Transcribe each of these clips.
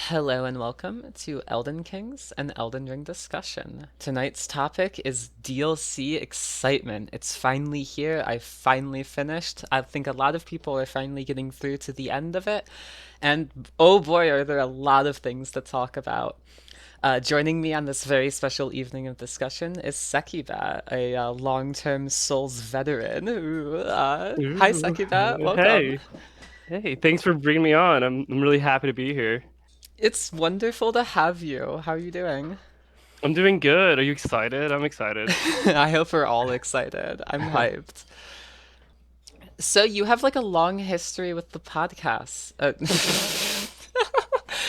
Hello and welcome to Elden Kings and Elden Ring discussion. Tonight's topic is DLC excitement. It's finally here. I finally finished. I think a lot of people are finally getting through to the end of it. And oh boy, are there a lot of things to talk about. Joining me on this very special evening of discussion is Sekibat, a long-term Souls veteran. Hi, Ooh, Sekibat. Welcome. hey, hey, thanks for bringing me on. I'm really happy to be here. It's wonderful to have you. How are you doing? I'm doing good. Are you excited? I'm excited. I hope we're all excited. I'm hyped. So you have like a long history with the podcast.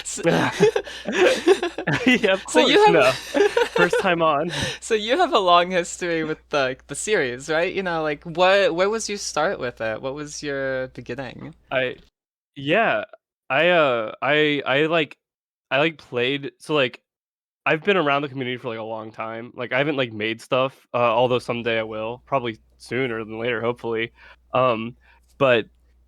so, Yeah, of so you course. have No, first time on. so you have a long history with the series, right? You know, like what where was your start with it? What was your beginning? I yeah, I played. So like I've been around the community for like a long time. Like I haven't like made stuff, although someday I will, probably sooner than later, hopefully. Um, but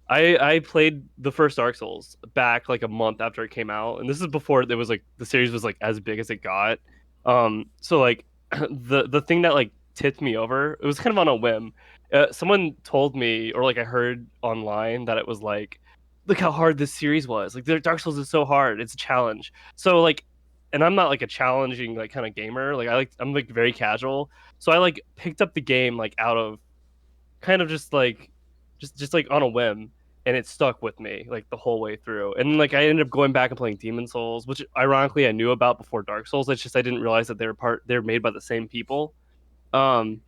I played the first Dark Souls back like a month after it came out, and this is before it was like the series was like as big as it got. So like the thing that like tipped me over, it was kind of on a whim. Someone told me, or like I heard online that it was like, look how hard this series was. Like Dark Souls is so hard, it's a challenge. So like and I'm not like a challenging like kind of gamer. I'm like very casual. So I like picked up the game like out of kind of just like on a whim, and it stuck with me like the whole way through. And like I ended up going back and playing Demon Souls, which ironically I knew about before Dark Souls. It's just I didn't realize that they're made by the same people. Um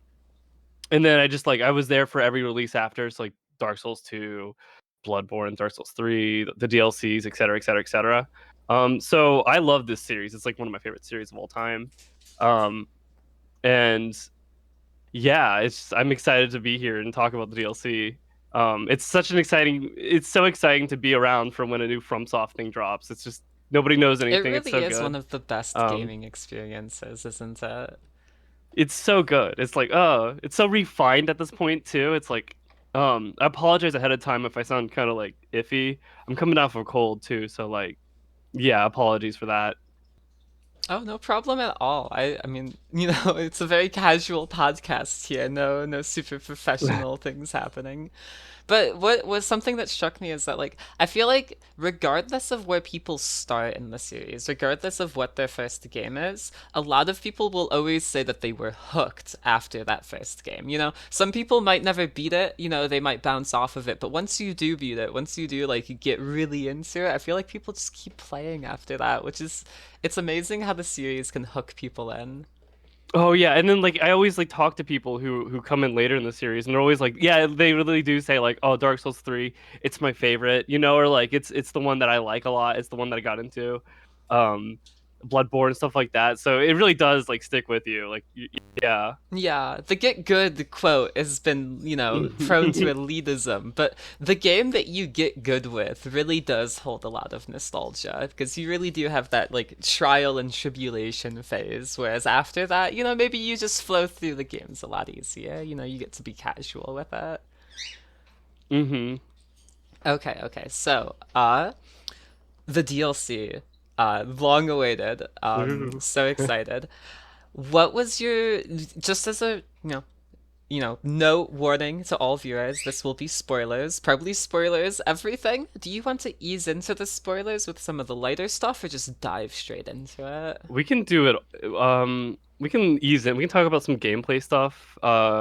and then I just like I was there for every release after. So like Dark Souls 2, Bloodborne, Dark Souls 3, the DLCs, et cetera, et cetera, et cetera. So I love this series. It's like one of my favorite series of all time. Um, and yeah, I'm excited to be here and talk about the DLC. It's so exciting to be around for when a new FromSoft thing drops. It's just nobody knows It anything. It's really so is one good. of the best Um, gaming experiences, isn't it? it's so good. It's like, it's so refined at this point too. It's like, I apologize ahead of time if I sound kind of like iffy. I'm coming off of a cold too, so like, yeah, apologies for that. Oh, no problem at all. I mean, you know, it's a very casual podcast here. No super professional things happening. But what was something that struck me is that like I feel like regardless of where people start in the series, regardless of what their first game is, a lot of people will always say that they were hooked after that first game. You know, some people might never beat it, you know, they might bounce off of it, but once you do beat it, once you do like get really into it, I feel like people just keep playing after that, which is it's amazing how the series can hook people in. Oh yeah, and then like I always like talk to people who come in later in the series, and they're always like, yeah, they really do say like, oh, Dark Souls 3, it's my favorite, or like it's the one that I like a lot. It's the one that I got into, um, Bloodborne and stuff like that. So it really does like stick with you. Yeah. Yeah, the get good quote has been, you know, prone to elitism, but the game that you get good with really does hold a lot of nostalgia because you really do have that like trial and tribulation phase, whereas after that, you know, maybe you just flow through the games a lot easier. You know, you get to be casual with it. hmm Okay. So, the DLC, long awaited, so excited. What was your just as a no warning to all viewers, this will be spoilers, probably spoilers, everything. Do you want to ease into the spoilers with some of the lighter stuff or just dive straight into it? We can do it. We can ease in. We can talk about some gameplay stuff,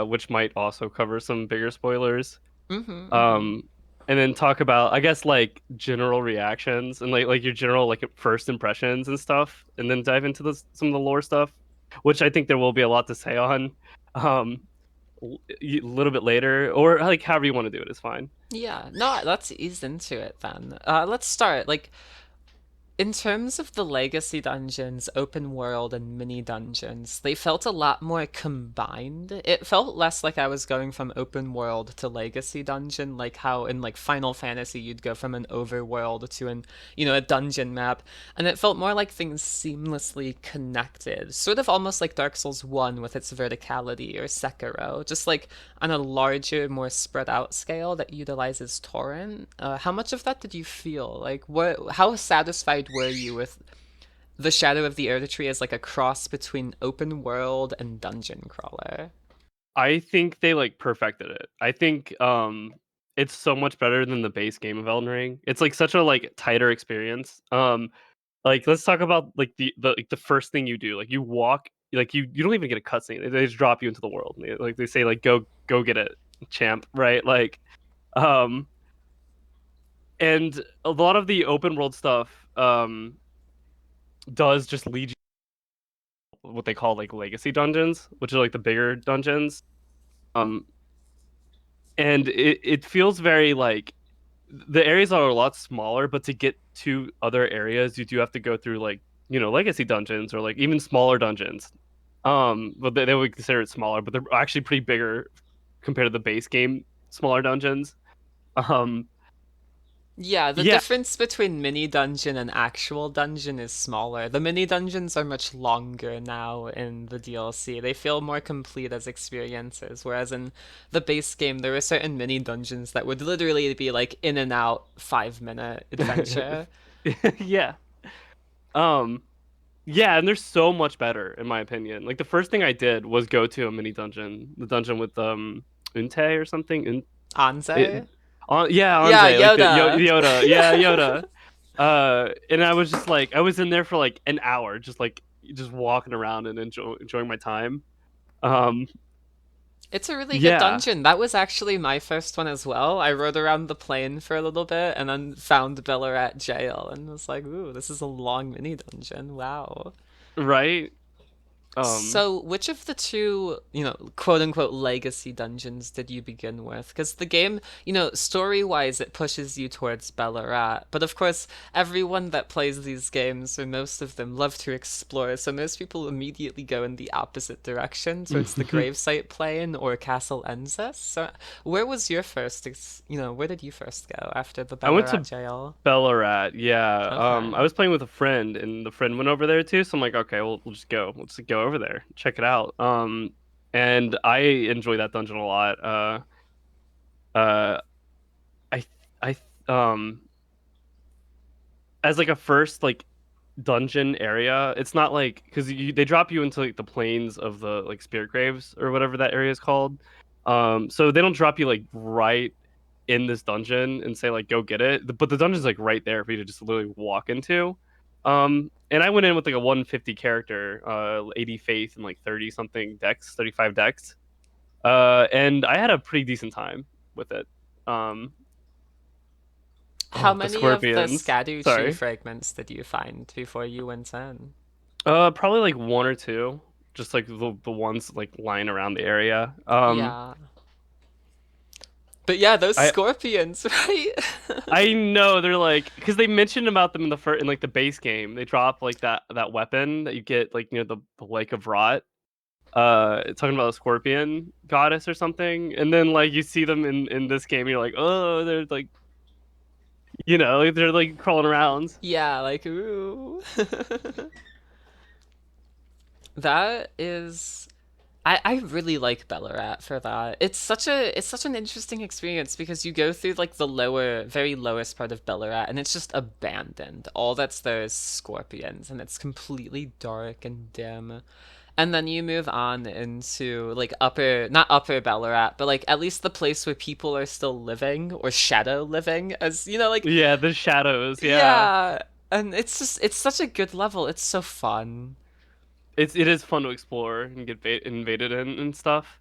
which might also cover some bigger spoilers. Mm-hmm. Um, and then talk about, I guess, like general reactions and like your general like first impressions and stuff, and then dive into some of the lore stuff, which I think there will be a lot to say on. Um, a little bit later, or like however you want to do it is fine. Yeah, no, let's ease into it then. Let's start. Like, in terms of the legacy dungeons, open world, and mini dungeons, they felt a lot more combined. It felt less like I was going from open world to legacy dungeon, like how in like Final Fantasy you'd go from an overworld to a dungeon map, and it felt more like things seamlessly connected, sort of almost like Dark Souls 1 with its verticality or Sekiro, just like on a larger, more spread out scale that utilizes torrent. How much of that did you feel? Like, what? How satisfied satisfied were you with the Shadow of the Erdtree as like a cross between open world and dungeon crawler? I think they like perfected it. I think it's so much better than the base game of Elden Ring. It's like such a like tighter experience. Like let's talk about like the first thing you do. Like you walk, like you don't even get a cutscene. They just drop you into the world. Like they say like go get it, champ, right? Like um and a lot of the open world stuff does just lead you to what they call like legacy dungeons, which are like the bigger dungeons. Um and it feels very like the areas are a lot smaller, but to get to other areas, you do have to go through like legacy dungeons or like even smaller dungeons. But they would consider it smaller, but they're actually pretty bigger compared to the base game smaller dungeons. Um, Yeah, the yeah, difference between mini dungeon and actual dungeon is smaller. The mini dungeons are much longer now in the DLC. They feel more complete as experiences, whereas in the base game, there are certain mini dungeons that would literally be like in and out 5 minute adventure. yeah, um, yeah, and they're so much better in my opinion. Like the first thing I did was go to a mini dungeon, the dungeon with Unte or something. It, Anze? yeah, Yeah, Anze, like the Yoda! Yoda, yeah, Yoda. And I was just like, I was in there for like an hour, just walking around and enjoying my time. Um, It's a really good yeah, dungeon. That was actually my first one as well. I rode around the plane for a little bit and then found Bellarat jail and was like, ooh, this is a long mini dungeon. Wow. right. Um, So, which of the two, quote unquote legacy dungeons did you begin with? Because the game, story wise, it pushes you towards Ballarat. But of course, everyone that plays these games, or most of them, love to explore. So, most people immediately go in the opposite direction towards the gravesite plane or Castle Enzes. So, where was your first, where did you first go after the I went Ballarat to jail? Bellarat. Yeah. I Okay. was playing with a friend, and the friend went over there too. So I'm like, okay, we'll just go. Let's go over there, check it out. And I enjoy that dungeon a lot. Uh, I I as like a first like dungeon area. It's not like because they drop you into like the plains of the like spirit graves or whatever that area is called. So they don't drop you like right in this dungeon and say like go get it. But the dungeon's like right there for you to just literally walk into. And I went in with like a 150 character, 80 faith and like 30 something dex, 35 dex. And I had a pretty decent time with it. Um, How oh, the many of the scorpions. Scadu tree Sorry. fragments did you find before you went in? Probably like one or two, just like the ones like lying around the area. Yeah. But yeah, those I scorpions, right? I know they're like because they mentioned about them in the first in like the base game. They drop like that weapon that you get like near the Lake of Rot. Talking about a scorpion goddess or something, and then like you see them in this game, you're like, oh, they're like like, they're like crawling around. Yeah, like ooh. That is I really like Bellarat for that. It's such an interesting experience because you go through like the very lowest part of Bellarat and it's just abandoned. All that's there is scorpions and it's completely dark and dim. And then you move on into like not upper Ballarat, but like at least the place where people are still living or shadow living, as like Yeah, the shadows. Yeah, yeah. And it's such a good level. It's so fun. it is fun to explore and get invaded in and stuff.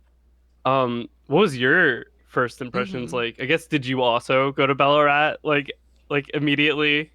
What was your first impressions hmm like? I guess did you also go to Ballarat like immediately?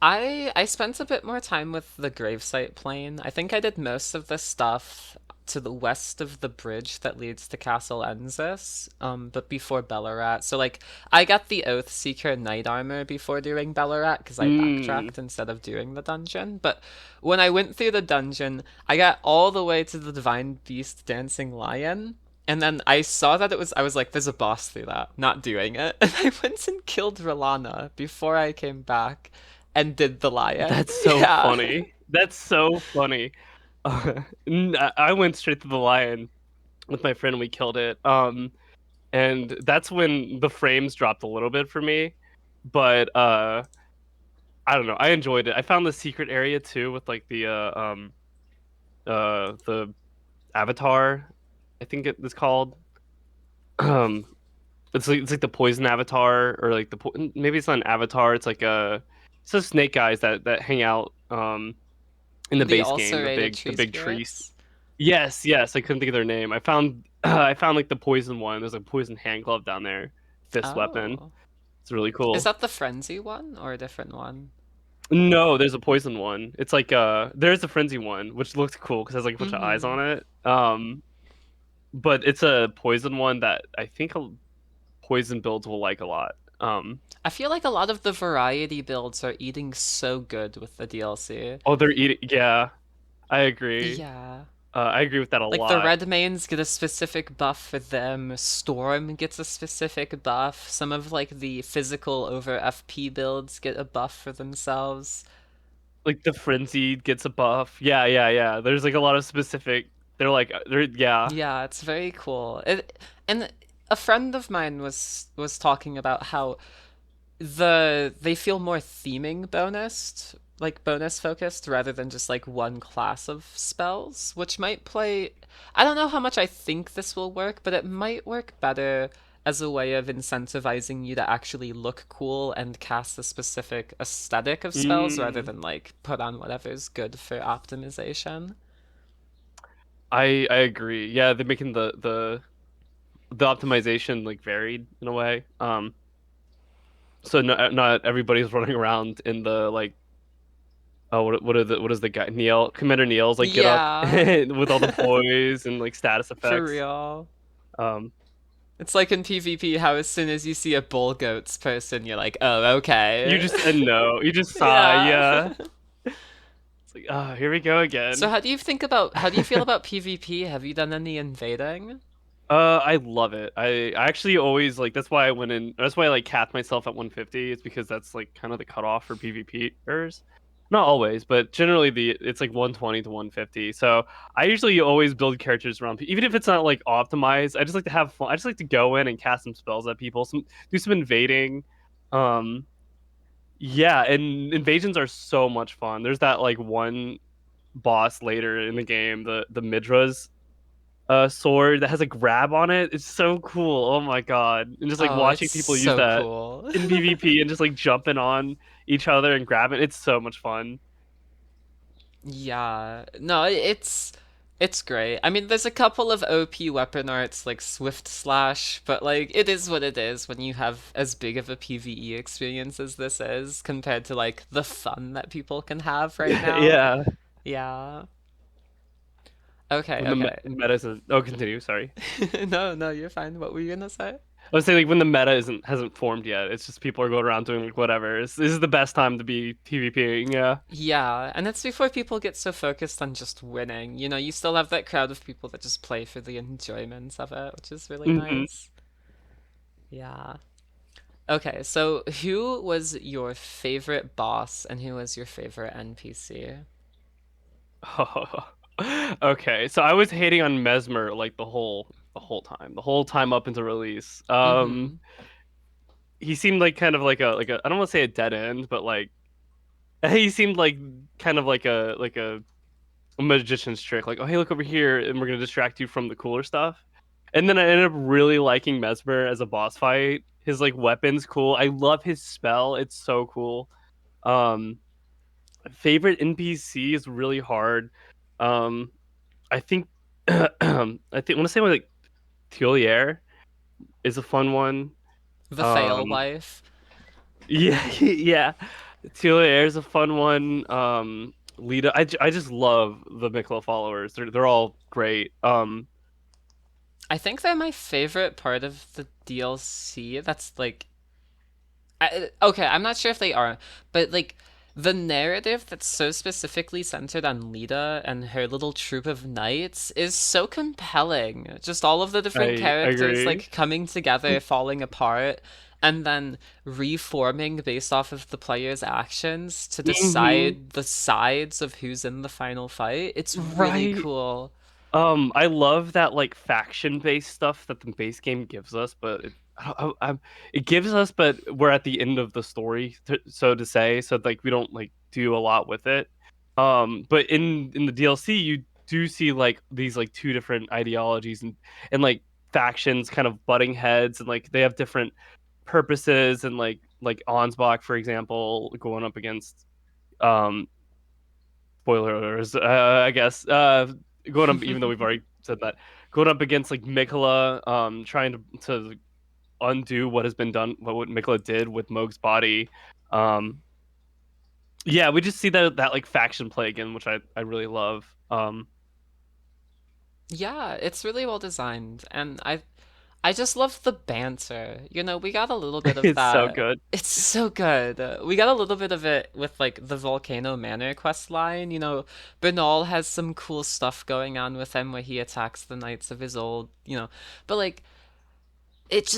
I spent a bit more time with the gravesite plane. I think I did most of the stuff to the west of the bridge that leads to Castle Enzis, but before Bellarat. So like I got the Oathseeker Knight armor before doing Bellarat because I Mm. backtracked instead of doing the dungeon. But when I went through the dungeon, I got all the way to the Divine Beast Dancing Lion. And then I saw that I was like, there's a boss through that, not doing it. And I went and killed Rolana before I came back and did the lion. That's so Yeah. funny. That's so funny. I went straight to the lion with my friend. We killed it. And that's when the frames dropped a little bit for me. But I don't know. I enjoyed it. I found the secret area too with like the avatar. I think it is called. Um, it's like the poison avatar or like maybe it's not an avatar. It's like it's those snake guys that hang out in the The base game. ulcerated The tree big tree. spirits. Yes, yes. I couldn't think of their name. I found I found like the poison one. There's a poison hand glove down there. Fist weapon. Oh. It's really Is cool. that the frenzy one or a different one? No, there's a poison one. It's like there's a frenzy one, which looks cool because it has like a bunch of eyes Mm-hmm. on it. But it's a poison one that I think poison builds will like a lot. I feel like a lot of the variety builds are eating so good with the DLC. Oh, they're eating. Yeah, I agree. Yeah. I agree with that a Like the lot. red mains get a specific buff for them, Storm gets a specific buff, some of like the physical over FP builds get a buff for themselves. Like the frenzy gets a buff. Yeah, yeah, yeah. There's like a lot of specific. They're yeah. Yeah, it's very cool. And a friend of mine was talking about how they feel more theming bonused, like bonus focused rather than just like one class of spells, which might play. I don't know how much I think this will work, but it might work better as a way of incentivizing you to actually look cool and cast a specific aesthetic of spells rather Mm, than like put on whatever's good for optimization. I agree. Yeah, they're making the optimization like varied in a way. So not everybody's running around in the like oh what is the guy Commander Neil's like get up Yeah, with all the poise and like status for effects. real. Um, It's like in PvP how as soon as you see a bull goats person, you're like, oh, you okay. just no, you just sigh. Yeah. Yeah, it's like ah, here we go So again. how do you feel about PvP? Have you done any invading? I love it. I actually always like that's why I went in. That's why I like capped myself at 150. It's because that's like kind of the cutoff for PvPers. Not always, but generally it's like 120 to 150. So I usually always build characters around, even if it's not like optimized. I just like to have fun. I just like to go in and cast some spells at people, do some invading. Um, yeah, and invasions are so much fun. There's that like one boss later in the game, the Midras sword that has a grab on it. It's so cool. Oh my god. And just like Oh, it's watching people use so that cool. in PvP and just like jumping on each other and grabbing. It's so much fun. Yeah. No, it's great. I mean, there's a couple of OP weapon arts like Swift Slash, but like it is what it is when you have as big of a PvE experience as this is compared to like the fun that people can have right now. Yeah. Yeah. Okay, When the okay. meta isn't oh continue, sorry. No, no, you're fine. What were you gonna say? I was saying like when the meta hasn't formed yet. It's just people are going around doing like whatever. This is the best time to be PvPing, yeah. Yeah, and it's before people get so focused on just winning. You know, you still have that crowd of people that just play for the enjoyment of it, which is really Hmm. nice. Yeah. Okay, so who was your favorite boss and who was your favorite NPC? Okay, so I was hating on Mesmer like the whole time. The whole time up until release. Mm-hmm. He seemed like kind of like a I don't want to say a dead end, but like he seemed like kind of like a magician's trick. Like, oh hey, look over here, and we're gonna distract you from the cooler stuff. And then I ended up really liking Mesmer as a boss fight. His like weapon's cool. I love his spell. It's so cool. Um, favorite NPC is really hard. Um, I think I want to say like Thiolier is a fun one. The Fail Um, Wife. yeah, yeah. Teal Air is a fun one. Lita, I just love the Miquella followers. They're all great. I think they're my favorite part of the DLC. That's like okay, I'm not sure if they are, but like the narrative that's so specifically centered on Lita and her little troop of knights is so compelling. Just all of the different I characters agree. like coming together, falling apart, and then reforming based off of the player's actions to Hmm. decide the sides of who's in the final fight. It's really Right. cool. I love that like faction based stuff that the base game gives us, but it gives us, but we're at the end of the story, so to say. So like we don't like do a lot with it. But in the DLC, you do see like these like two different ideologies and like factions kind of butting heads, and like they have different purposes, and like Ansbach, for example, going up against um spoilers, I guess, going up, even though we've already said that, going up against like Miquella, trying to undo what has been done, what Miquella did with Mohg's body. Um, yeah, we just see that like faction play again, which I really love. Yeah, it's really well designed, and I just love the banter. You know, we got a little bit of It's so that. good. It's so good. We got a little bit of it with like the Volcano Manor quest line. You know, Bernal has some cool stuff going on with him where he attacks the knights of his old, but like it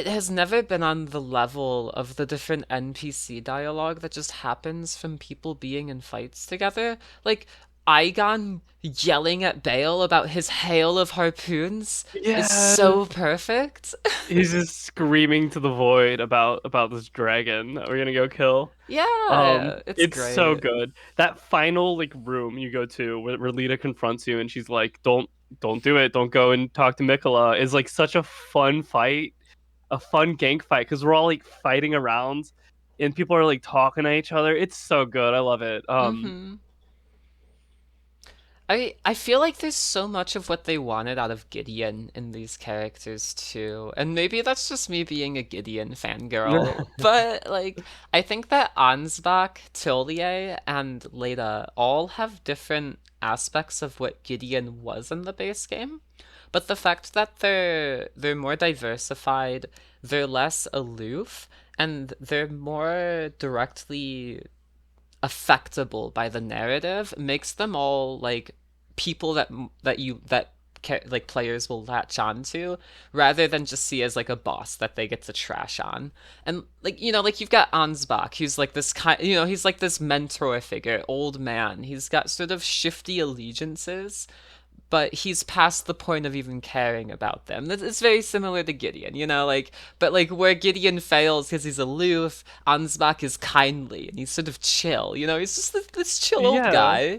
has never been on the level of the different NPC dialogue that just happens from people being in fights together. Like Aigon yelling at Bale about his hail of harpoons is Yeah, so perfect. he's just screaming to the void about this dragon that we're gonna go kill. Yeah, it's It's so great. good. That final like room you go to where Lita confronts you and she's like, don't do it. Don't go and talk to Miquella," is like such a fun fight, a fun gank fight because we're all like fighting around and people are like talking to each other. It's so good. I love it. Mm-hmm. I feel like there's so much of what they wanted out of Gideon in these characters too. And maybe that's just me being a Gideon fangirl, but like I think that Ansbach, Tillier, and Leda all have different aspects of what Gideon was in the base game. But the fact that they're more diversified, they're less aloof, and they're more directly affectable by the narrative makes them all like people that players will latch onto rather than just see as like a boss that they get to trash on. And like like you've got Ansbach, who's like this kind, he's like this mentor figure, old man. He's got sort of shifty allegiances, but he's past the point of even caring about them. It's very similar to Gideon, like, but like where Gideon fails because he's aloof, Ansbach is kindly and he's sort of chill, he's just this chill old Yeah. guy.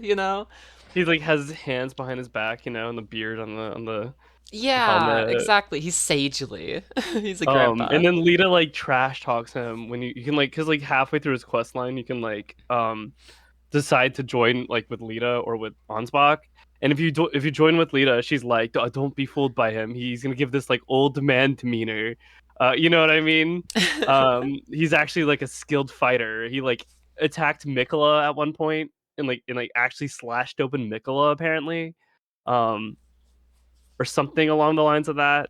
He like has his hands behind his back, and the beard on the Yeah, helmet. exactly. He's sagely. He's a grandpa. And then Lita like trash talks him when you can like, because like halfway through his quest line you can like decide to join like with Lita or with Ansbach. And if you join with Lita, she's like, Don't be fooled by him. He's gonna give this like old man demeanor." You know what I mean? He's actually like a skilled fighter. He like attacked Miquella at one point and actually slashed open Miquella apparently, um, or something along the lines of that.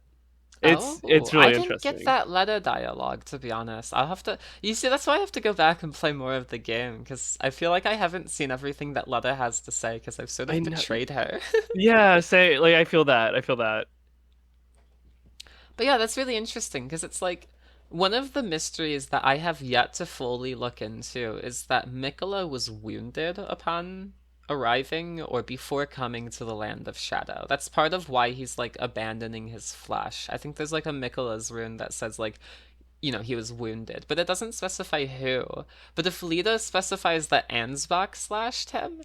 Oh, It's I really didn't get interesting. that letter dialogue, to be honest. I'll have to. You see, that's why I have to go back and play more of the game, because I feel like I haven't seen everything that Leda has to say, because I've sort I of know. betrayed her. Yeah, say like I feel that. I feel that. But yeah, that's really interesting, because it's like one of the mysteries that I have yet to fully look into is that Miquella was wounded upon arriving or before coming to the land of shadow. That's part of why he's like abandoning his flesh. I think there's like a Miquella's rune that says like he was wounded, but it doesn't specify who. But if Lita specifies that Ansbach slashed him,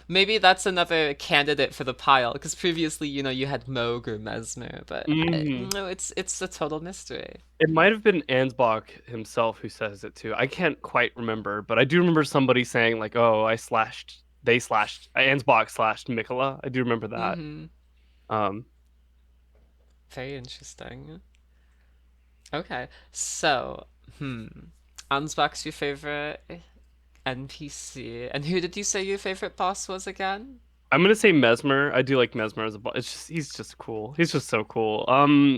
maybe that's another candidate for the pile, because previously, you had Moog or Mesmer, but Hmm. no, it's a total mystery. It might have been Ansbach himself who says it too. I can't quite remember, but I do remember somebody saying like, "Oh, they slashed, Ansbach slashed Miquella." I do remember that. Mm-hmm. Um, Very interesting. Okay, so, Ansbach's your favorite NPC, and who did you say your favorite boss was again? I'm gonna say Mesmer. I do like Mesmer as a boss. He's just cool. He's just so cool.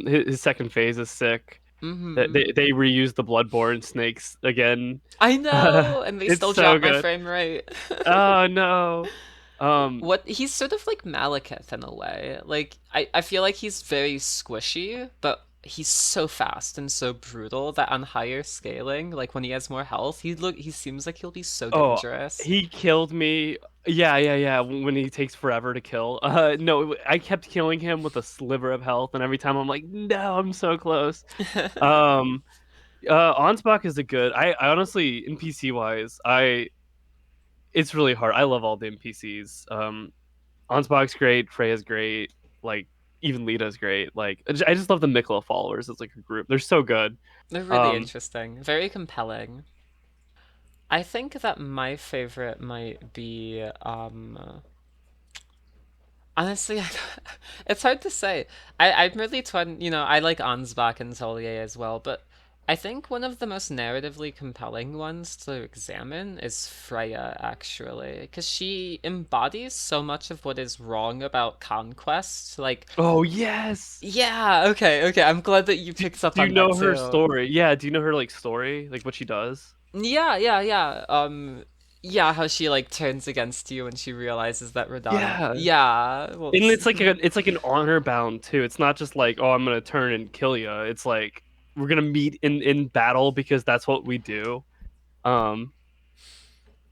His second phase is sick. Mm-hmm. They reuse the Bloodborne snakes again. I know, and they It's still so drop my good. frame rate. Oh no. Um, What he's sort of like Malekith in a way. Like I feel like he's very squishy, but he's so fast and so brutal that on higher scaling, like when he has more health, he seems like he'll be so Oh, dangerous. he killed me. Yeah, yeah, yeah. When he takes forever to kill. No, I kept killing him with a sliver of health, and every time I'm like, no, I'm so close. Um, Ansbach is a good. I honestly, NPC wise, it's really hard. I love all the NPCs. Ansbach's great. Freya's great. Like even Lita's great. Like I just love the Miquella followers as like a group. They're so good. They're really Um, interesting, very compelling. I think that my favorite might be honestly, it's hard to say. I'm really torn. I like Ansbach and Tolier as well, but I think one of the most narratively compelling ones to examine is Freya, actually, because she embodies so much of what is wrong about conquest. Like, oh yes. yeah, okay, okay. I'm glad that you Do, picked up do you on that know her too. story? Yeah. Do you know her like story, like what she does? Yeah, yeah, yeah. Yeah, how she like turns against you when she realizes that Radahn. Yeah. Yeah, well, And it's like an honor bound too. It's not just like, oh, I'm gonna turn and kill you. It's like we're gonna meet in battle because that's what we do. Um,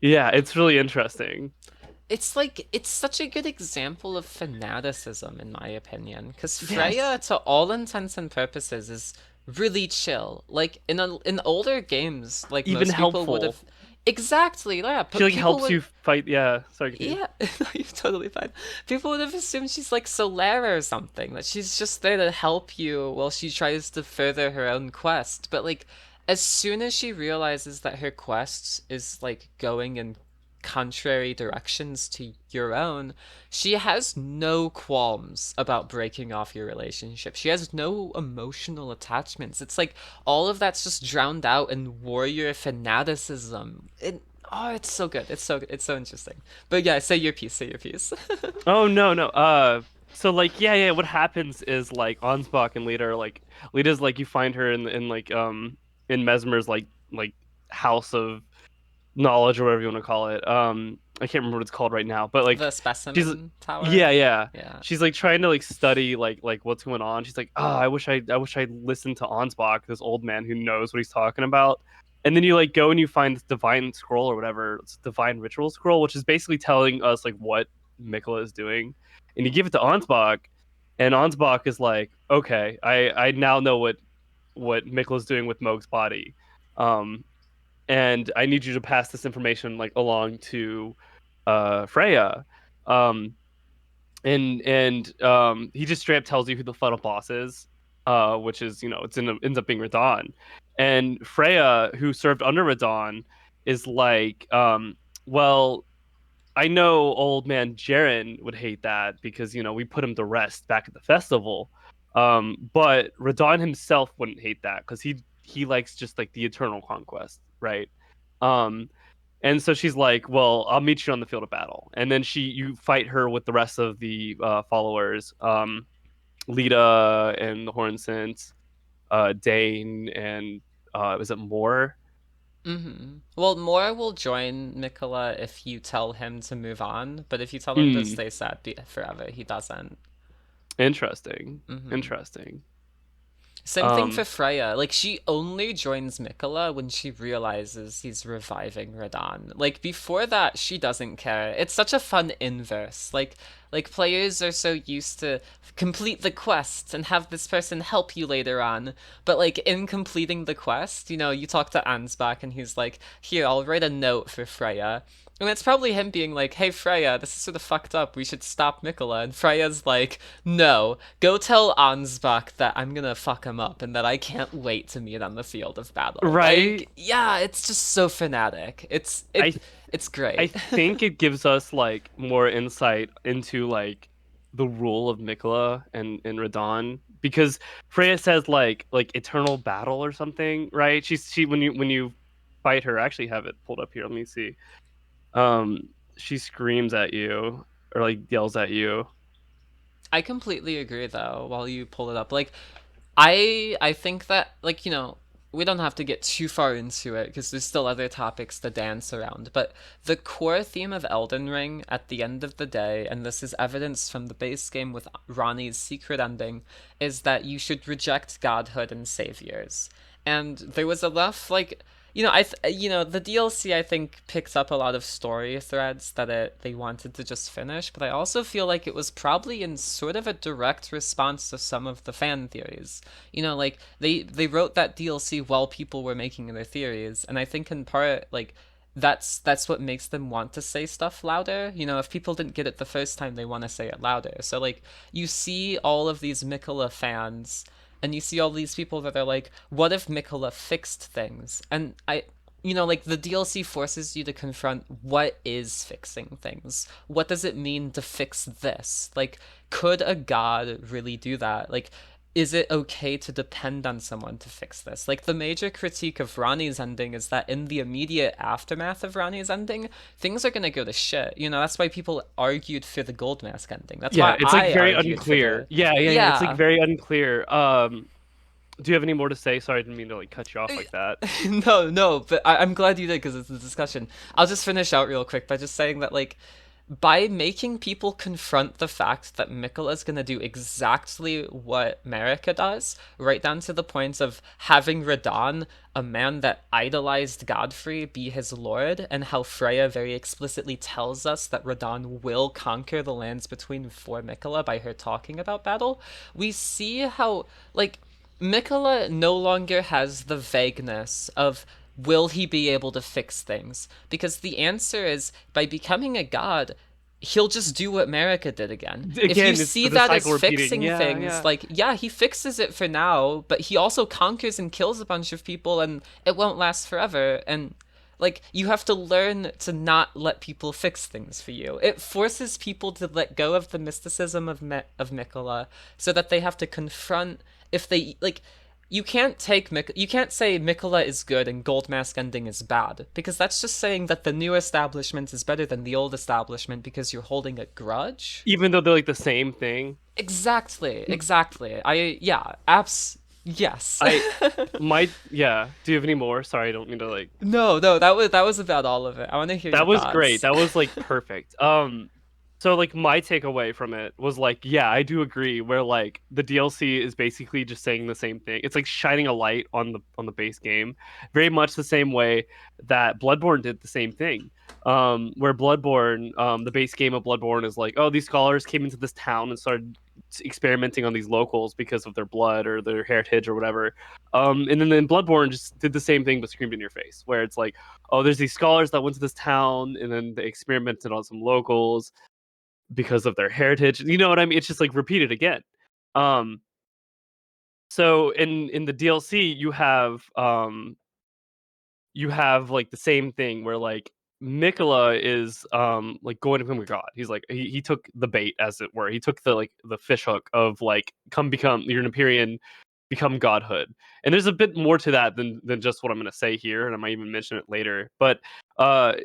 yeah, it's really interesting. it's like it's such a good example of fanaticism in my opinion, because Freya, Yes, to all intents and purposes, is really chill. Like in older games, like even most people would helpful. have. Exactly, yeah, She but like people helps would. you fight. Yeah, sorry, continue. Yeah, no, you're totally fine. People would have assumed she's like Solera or something, that she's just there to help you while she tries to further her own quest. But like, as soon as she realizes that her quest is like going in contrary directions to your own, she has no qualms about breaking off your relationship. She has no emotional attachments. It's like all of that's just drowned out in warrior fanaticism. Oh, it's so good. It's so good. It's so interesting. But yeah, say your piece. Say your piece. Oh no, no. So like yeah, yeah. What happens is like Ansbach and Lita are like Lita's like you find her in like in Mesmer's like house of knowledge or whatever you want to call it. I can't remember what it's called right now, but The like she's specimen yeah, tower. yeah. Yeah. She's like trying to like study like what's going on. She's like, "Oh, I wish I listened to Ansbach, this old man who knows what he's talking about." And then you like go and you find this divine scroll or whatever, it's divine ritual scroll, which is basically telling us like what Miquella is doing. And you give it to Ansbach, and Ansbach is like, "Okay, I now know what Miquella's doing with Mog's body." Um, and I need you to pass this information like along to Freya. Um, and he just straight up tells you who the final boss is, which is ends up being Radahn. And Freya, who served under Radahn, is like, well, I know old man Jaren would hate that because we put him to rest back at the festival. But Radahn himself wouldn't hate that because he likes just like the eternal conquest, right? Um, and so she's like, "Well, I'll meet you on the field of battle." And then you fight her with the rest of the followers, Lita and the Hornsent, Dane, and is it Moore? Mm-hmm. Well, Mor will join Miquella if you tell him to move on, but if you tell him to Hmm. stay sad forever, he doesn't. Interesting. Mm-hmm. Interesting. Same thing for Um. Freya. Like she only joins Miquella when she realizes he's reviving Radahn. Like before that, she doesn't care. It's such a fun inverse. Like players are so used to complete the quest and have this person help you later on. But like in completing the quest, you talk to Ansbach and he's like, "Here, I'll write a note for Freya." And it's probably him being like, "Hey Freya, this is sort of fucked up. We should stop Miquella." And Freya's like, "No, go tell Ansbach that I'm gonna fuck him up and that I can't wait to meet on the field of battle." Right. Like, yeah, it's just so fanatic. I It's I great. think it gives us like more insight into like the rule of Miquella and Radahn because Freya says like eternal battle or something, right? She when you fight her, I actually have it pulled up here. Let me see. She screams at you or like yells at you. I completely agree though, while you pull it up. Like I think that like, we don't have to get too far into it because there's still other topics to dance around. But the core theme of Elden Ring at the end of the day, and this is evidence from the base game with Ranni's secret ending, is that you should reject godhood and saviors. And there was enough like the DLC I think picks up a lot of story threads that they wanted to just finish, but I also feel like it was probably in sort of a direct response to some of the fan theories. Like they wrote that DLC while people were making their theories, and I think in part like that's what makes them want to say stuff louder. If people didn't get it the first time, they want to say it louder. So like you see all of these Miquella fans and you see all these people that are like, what if Miquella fixed things? And like the DLC forces you to confront what is fixing things. What does it mean to fix this? Like, could a god really do that? Like, is it okay to depend on someone to fix this? Like, the major critique of Ranni's ending is that in the immediate aftermath of Ranni's ending, things are gonna go to shit. That's why people argued for the Gold Mask ending. That's Yeah, why it's like I very argued for unclear. the. Yeah. It's like Yeah. very unclear. Do you have any more to say? Sorry, I didn't mean to like cut you off like that. No, no, but I'm glad you did because it's a discussion. I'll just finish out real quick by just saying that, like, by making people confront the fact that Miquella is going to do exactly what Marika does, right down to the point of having Radahn, a man that idolized Godfrey, be his lord, and how Freya very explicitly tells us that Radahn will conquer the lands between for Miquella by her talking about battle, we see how, like, Miquella no longer has the vagueness of will he be able to fix things? Because the answer is by becoming a god, he'll just do what Marika did again. If you Again, it's see the that cycle as repeating. fixing Yeah, things, yeah. like, yeah, he fixes it for now, but he also conquers and kills a bunch of people and it won't last forever. And like you have to learn to not let people fix things for you. It forces people to let go of the mysticism of Miquella so that they have to confront if they like you can't say Miquella is good and Gold Mask ending is bad because that's just saying that the new establishment is better than the old establishment because you're holding a grudge. Even though they're like the same thing. Exactly, exactly. Yes. I might. Yeah. Do you have any more? Sorry, I don't mean to like. No, no, that was about all of it. I want to hear your That was great. thoughts. That was like perfect. So like my takeaway from it was like, yeah, I do agree where like the DLC is basically just saying the same thing. It's like shining a light on the base game. Very much the same way that Bloodborne did the same thing. Where Bloodborne, the base game of Bloodborne is like, oh, these scholars came into this town and started experimenting on these locals because of their blood or their heritage or whatever. And then Bloodborne just did the same thing but screamed in your face, where it's like, oh, there's these scholars that went to this town and then they experimented on some locals because of their heritage. You know what I mean? It's just like repeated again. Um, so in the DLC, you have like the same thing where like Miquella is like going to become a god. He's like he took the bait as it were. He took the like the fish hook of like come become you're an Empyrean, become godhood. And there's a bit more to that than just what I'm gonna say here, and I might even mention it later. But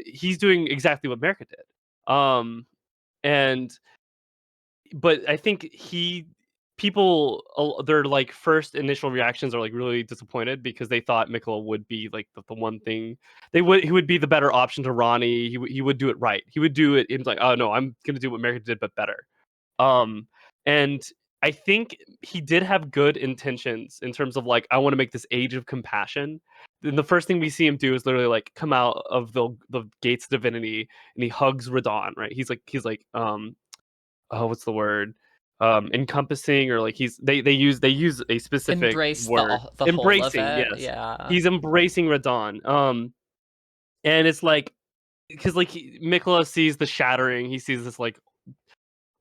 he's doing exactly what Merca did. And but I think their like first initial reactions are like really disappointed because they thought Miquella would be like the one thing he would be the better option to Ronnie. He would do it right. He would do it in like, oh no, I'm gonna do what America did but better. Um and I think he did have good intentions in terms of like I want to make this age of compassion. Then the first thing we see him do is literally like come out of the gates of divinity and he hugs Radahn, right? He's like oh, what's the word? Encompassing or like they use a specific Embrace word. the whole of Embracing, it. yes. Yeah. He's embracing Radahn. And it's like because like Miquella sees the shattering, he sees this like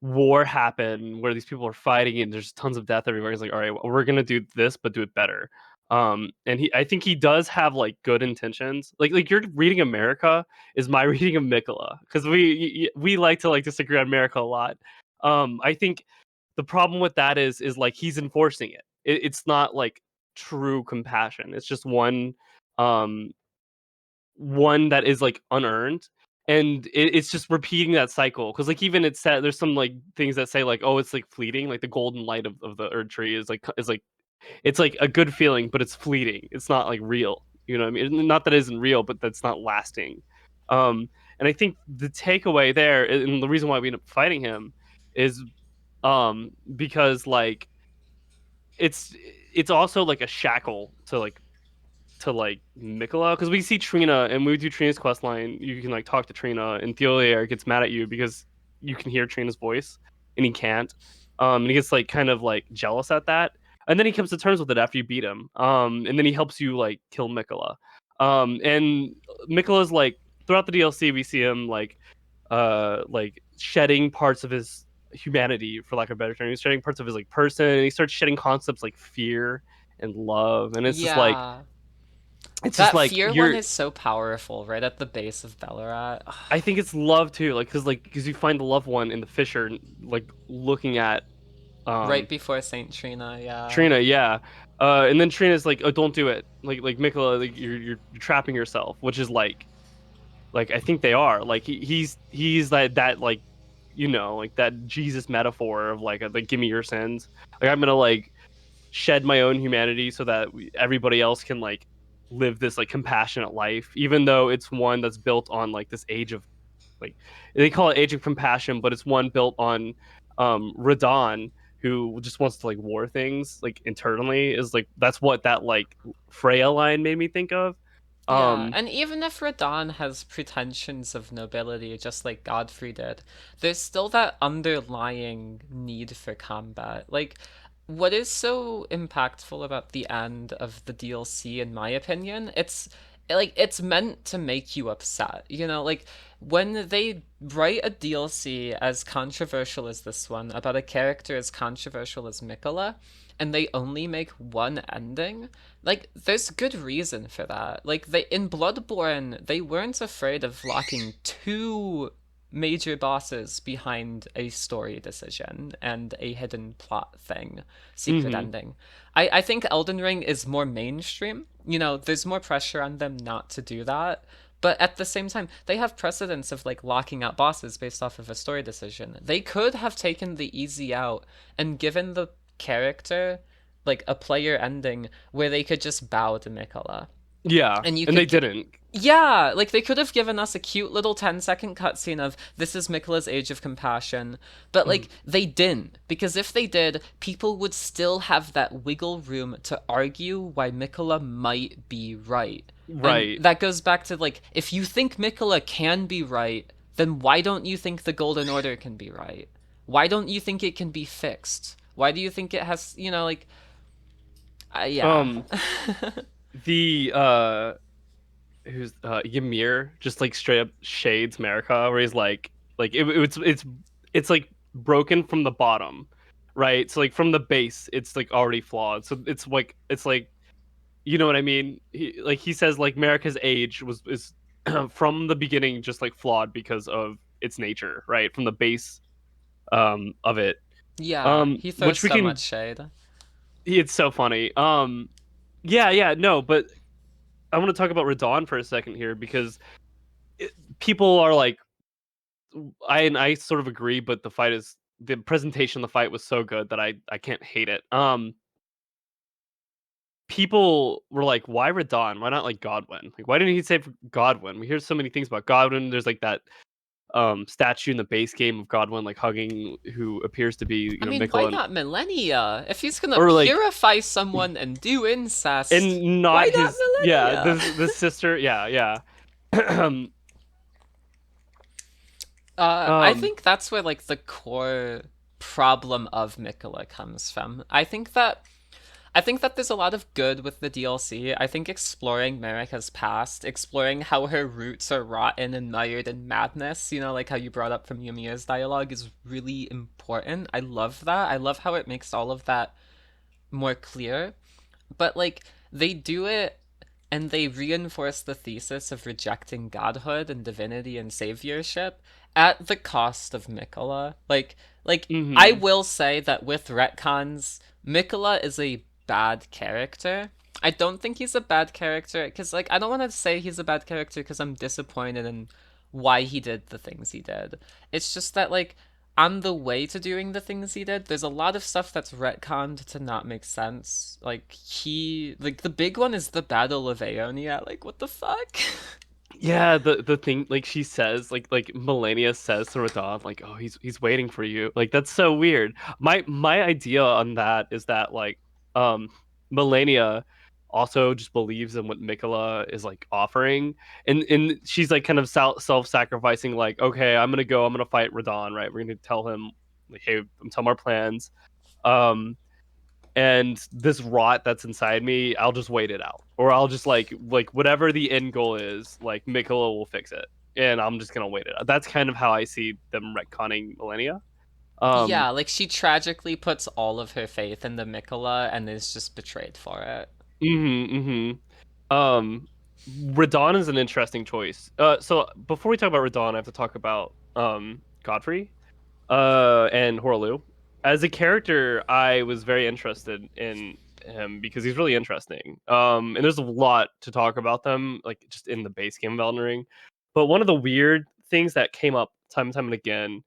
war happen where these people are fighting and there's tons of death everywhere. He's like, all right, well, we're gonna do this, but do it better. And I think he does have like good intentions. Like you're reading America is my reading of Miquella because we like to like disagree on America a lot. I think the problem with that is like he's enforcing it. It's not like true compassion. It's just um one that is like unearned and it's just repeating that cycle because like even it said there's some like things that say like oh it's like fleeting like the golden light of the Erdtree is like It's like a good feeling, but it's fleeting. It's not like real. You know what I mean? Not that it isn't real, but that's not lasting. And I think the takeaway there, and the reason why we end up fighting him, is because like it's it's also like a shackle to like Miquella, because we see Trina and we do Trina's quest line. You can like talk to Trina, and Thiolier gets mad at you because you can hear Trina's voice and he can't. And he gets like kind of like jealous at that. And then he comes to terms with it after you beat him. And then he helps you like kill Miquella. And Miquella's like throughout the DLC we see him like shedding parts of his humanity, for lack of a better term. He's shedding parts of his like person, and he starts shedding concepts like fear and love. And Yeah. it's just That like fear one you're is so powerful, right at the base of Ballarat. I think it's love too, because you find the loved one in the fissure, like looking at Right um before Saint Trina, yeah. Trina, yeah. And then Trina's like, oh, don't do it, like Miquella, like you're trapping yourself, which is like I think they are like he's that like like that Jesus metaphor of like give me your sins, like I'm gonna like shed my own humanity so that everybody else can like live this like compassionate life, even though it's one that's built on like this age of like they call it age of compassion, but it's one built on Radahn, who just wants to like war things like internally. Is like that's what that like Freya line made me think of. Yeah, um and even if Radahn has pretensions of nobility, just like Godfrey did, there's still that underlying need for combat. Like, what is so impactful about the end of the DLC, in my opinion, it's meant to make you upset. Like when they write a DLC as controversial as this one about a character as controversial as Miquella, and they only make one ending, like there's good reason for that. Like they in Bloodborne, they weren't afraid of locking two major bosses behind a story decision and a hidden plot thing, secret mhm. ending. I think Elden Ring is more mainstream. There's more pressure on them not to do that. But at the same time, they have precedents of like locking out bosses based off of a story decision. They could have taken the easy out and given the character like a player ending where they could just bow to Miquella. Yeah, And you and they could didn't. yeah, like they could have given us a cute little 10-second cutscene of this is Miquella's Age of Compassion, but Mhm. like they didn't, because if they did, people would still have that wiggle room to argue why Miquella might be right. And Right. that goes back to like, if you think Miquella can be right, then why don't you think the Golden Order can be right? Why don't you think it can be fixed? Why do you think it has, like, yeah. um the who's Ymir just like straight up shades America, where he's like it's like broken from the bottom, right? So like from the base it's like already flawed, so it's like you know what I mean. He says like America's age was is from the beginning just like flawed because of its nature, right, from the base of it. Yeah, he throws Which we so much can shade. It's so funny. Yeah, no, but I want to talk about Radahn for a second here, because it, people are like, I sort of agree, but the presentation of the fight was so good that I can't hate it. People were like, why Radahn? Why not like Godwin? Like, why didn't he say Godwin? We hear so many things about Godwin. There's like that statue in the base game of Godwin like hugging who appears to be I mean, why Miquella, not Millennia? If he's gonna or like purify someone and do incest, and why not not his, yeah, Millennia? the sister, yeah. I um think that's where like the core problem of Miquella comes from. I think that there's a lot of good with the DLC. I think exploring Marika's past, exploring how her roots are rotten and mired in madness, like how you brought up from Yumiya's dialogue, is really important. I love that. I love how it makes all of that more clear. But like they do it and they reinforce the thesis of rejecting godhood and divinity and saviorship at the cost of Miquella. Like I mhm. will say that with retcons, Miquella is a bad character. I don't think he's a bad character because like I don't want to say he's a bad character because I'm disappointed in why he did the things he did. It's just that like on the way to doing the things he did, there's a lot of stuff that's retconned to not make sense. Like the big one is the Battle of Aeonia. Like, what the fuck? Yeah, the thing like she says like Melania says to Radahn like, oh, he's waiting for you. Like that's so weird. My idea on that is that like um Melania also just believes in what Miquella is like offering, and she's like kind of self-sacrificing, like, okay, I'm gonna fight Radahn, right? We're gonna tell him like, hey, I'm telling him our plans. Um and this rot that's inside me, I'll just wait it out, or I'll just like whatever the end goal is, like Miquella will fix it, and I'm just gonna wait it out. That's kind of how I see them retconning Millennia. Um, Yeah, like she tragically puts all of her faith in the Miquella and is just betrayed for it. mm-hmm, mm-hmm. Radahn is an interesting choice. So before we talk about Radahn, I have to talk about Godfrey. And Horlu. As a character, I was very interested in him because he's really interesting. And there's a lot to talk about them, like just in the base game of Elden Ring. But one of the weird things that came up time and time and again,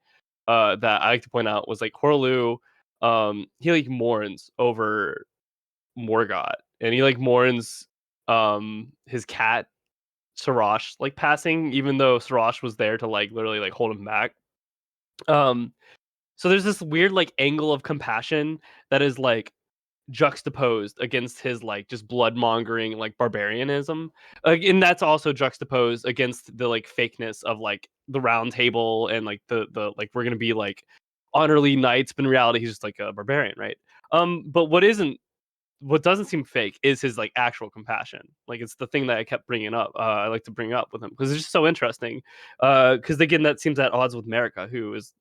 that I like to point out was like Horlu, he like mourns over Morgott, and he like mourns his cat Sirash like passing, even though Sirash was there to like literally like hold him back. Um, so there's this weird like angle of compassion that is like juxtaposed against his like just blood mongering like barbarianism. And that's also juxtaposed against the like fakeness of like the round table and like the like we're gonna be like honorly knights, but in reality he's just like a barbarian, right? But what doesn't seem fake is his like actual compassion. Like it's the thing that I kept bringing up. I like to bring up with him because it's just so interesting. Because again, that seems at odds with Marika, who is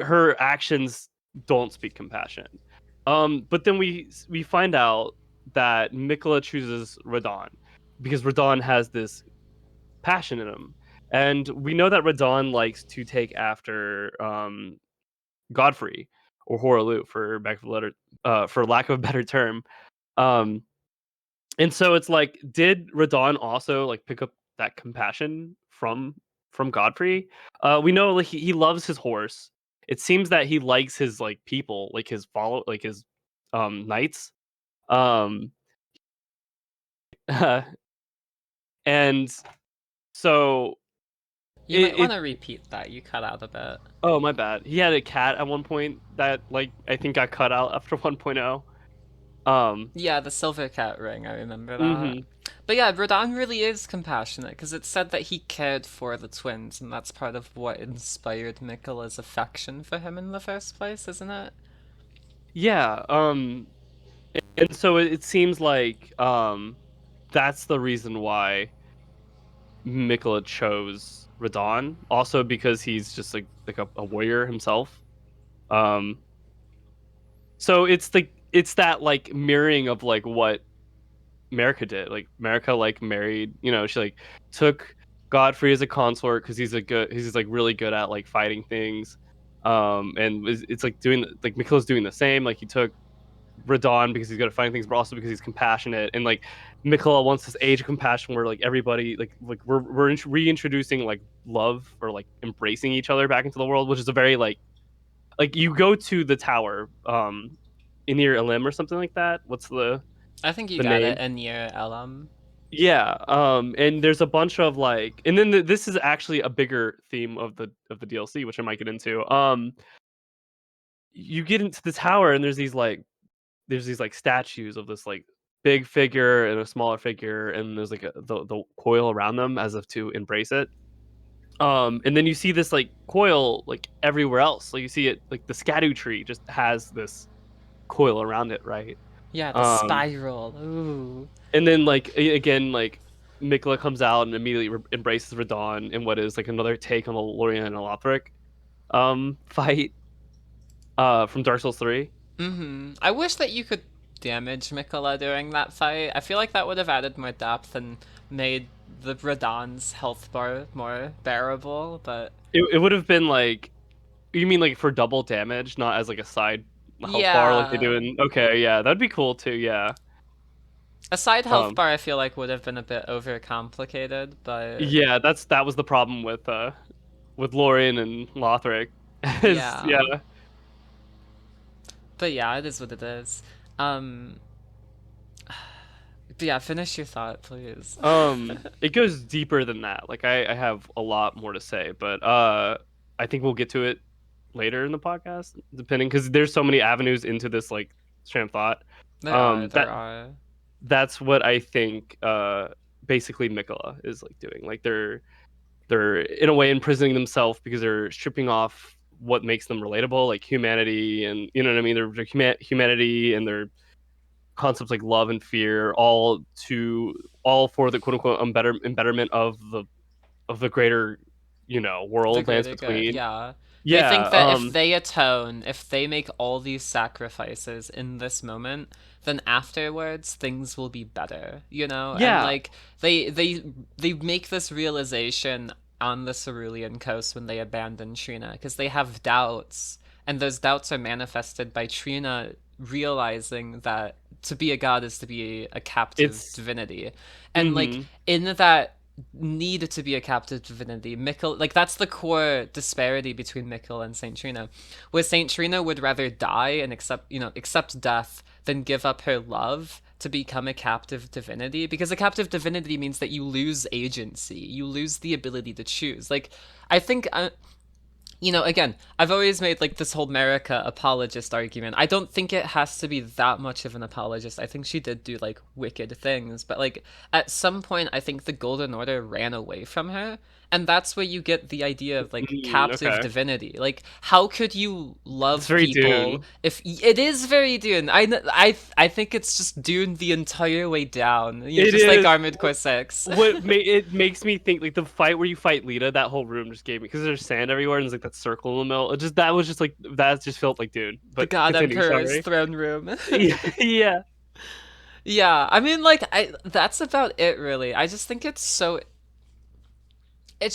her actions don't speak compassion. But then we find out that Miquella chooses Radahn because Radahn has this passion in him, and we know that Radahn likes to take after Godfrey or Horaloo for lack of a better term. Um, and so it's like, did Radahn also like pick up that compassion from Godfrey? We know like he loves his horse. It seems that he likes his like people, like his knights. Um and so You might want it to repeat that. You cut out a bit. oh, my bad. He had a cat at one point that like I think got cut out after 1.0. Um Yeah, the silver cat ring, I remember that. mhm. But yeah, Radahn really is compassionate because it said that he cared for the twins, and that's part of what inspired Miquella's affection for him in the first place, isn't it? Yeah, and so it seems like that's the reason why Miquella chose Radahn, also because he's just like a warrior himself. Um, so it's that like mirroring of like what Marika did. Like Marika like married, she like took Godfrey as a consort because he's like really good at like fighting things. And it's like doing like Miquella's doing the same. Like he took Radahn because he's good at finding things, but also because he's compassionate. And like Miquella wants this age of compassion where like everybody like we're reintroducing like love or like embracing each other back into the world, which is a very like you go to the tower, in near Elim or something like that. What's I think you the got it, name? Anir Elam. Yeah, and there's a bunch of like, and then this is actually a bigger theme of the DLC, which I might get into. You get into the tower, and there's these like statues of this like big figure and a smaller figure, and there's like the coil around them as if to embrace it. And then you see this like coil like everywhere else. Like you see it like the Scadu tree just has this coil around it, right? Yeah, the Um, spiral. Ooh. and then like again like Miquella comes out and immediately embraces Radahn in what is like another take on the Lorien and Lothric fight from Dark Souls 3. Mm-hmm. I wish that you could damage Miquella during that fight. I feel like that would have added more depth and made the Radahn's health bar more bearable, but It would have been like, you mean like for double damage, not as like a side health bar like they yeah. do in. Okay, yeah, that'd be cool too. Yeah. A side health Um. bar I feel like would have been a bit overcomplicated, but Yeah, that was the problem with Lorien and Lothric. Yeah. Yeah. But yeah, it is what it is. Um, but yeah, finish your thought, please. It goes deeper than that. Like I have a lot more to say, but I think we'll get to it later in the podcast, depending because there's so many avenues into this like train of thought. There are, That there are. that's what I think basically Miquella is like doing. Like they're in a way imprisoning themselves because they're stripping off what makes them relatable, like humanity and you know what I mean. Their humanity and their concepts like love and fear, all for the quote unquote embetterment of the greater The world lands greater good, between. yeah. They Yeah. think that if they atone, if they make all these sacrifices in this moment, then afterwards things will be better, you know? And Yeah. like they make this realization on the Cerulean coast when they abandon Trina because they have doubts, and those doubts are manifested by Trina realizing that to be a god is to be a captive It's divinity. And like mm-hmm. in that need to be a captive divinity. Miquel, like that's the core disparity between Miquel and Saint Trina, where Saint Trina would rather die and accept death than give up her love to become a captive divinity, because a captive divinity means that you lose agency, you lose the ability to choose. Like I think again, I've always made like this whole America apologist argument. I don't think it has to be that much of an apologist. I think she did do like wicked things, but like at some point, I think the Golden Order ran away from her. And that's where you get the idea of like captive Okay. divinity. Like, how could you It's love very people Dune. if it is very Dune? I think it's just Dune the entire way down. It Just like is. Armored Core 6. It makes me think like the fight where you fight Lita, that whole room just gave me because there's sand everywhere and there's like that circle in the middle. It just that was just like that just felt like Dune. The But God continue, Emperor's sorry. throne room. Yeah, yeah. Yeah, I mean, like, that's about it, really. I just think it's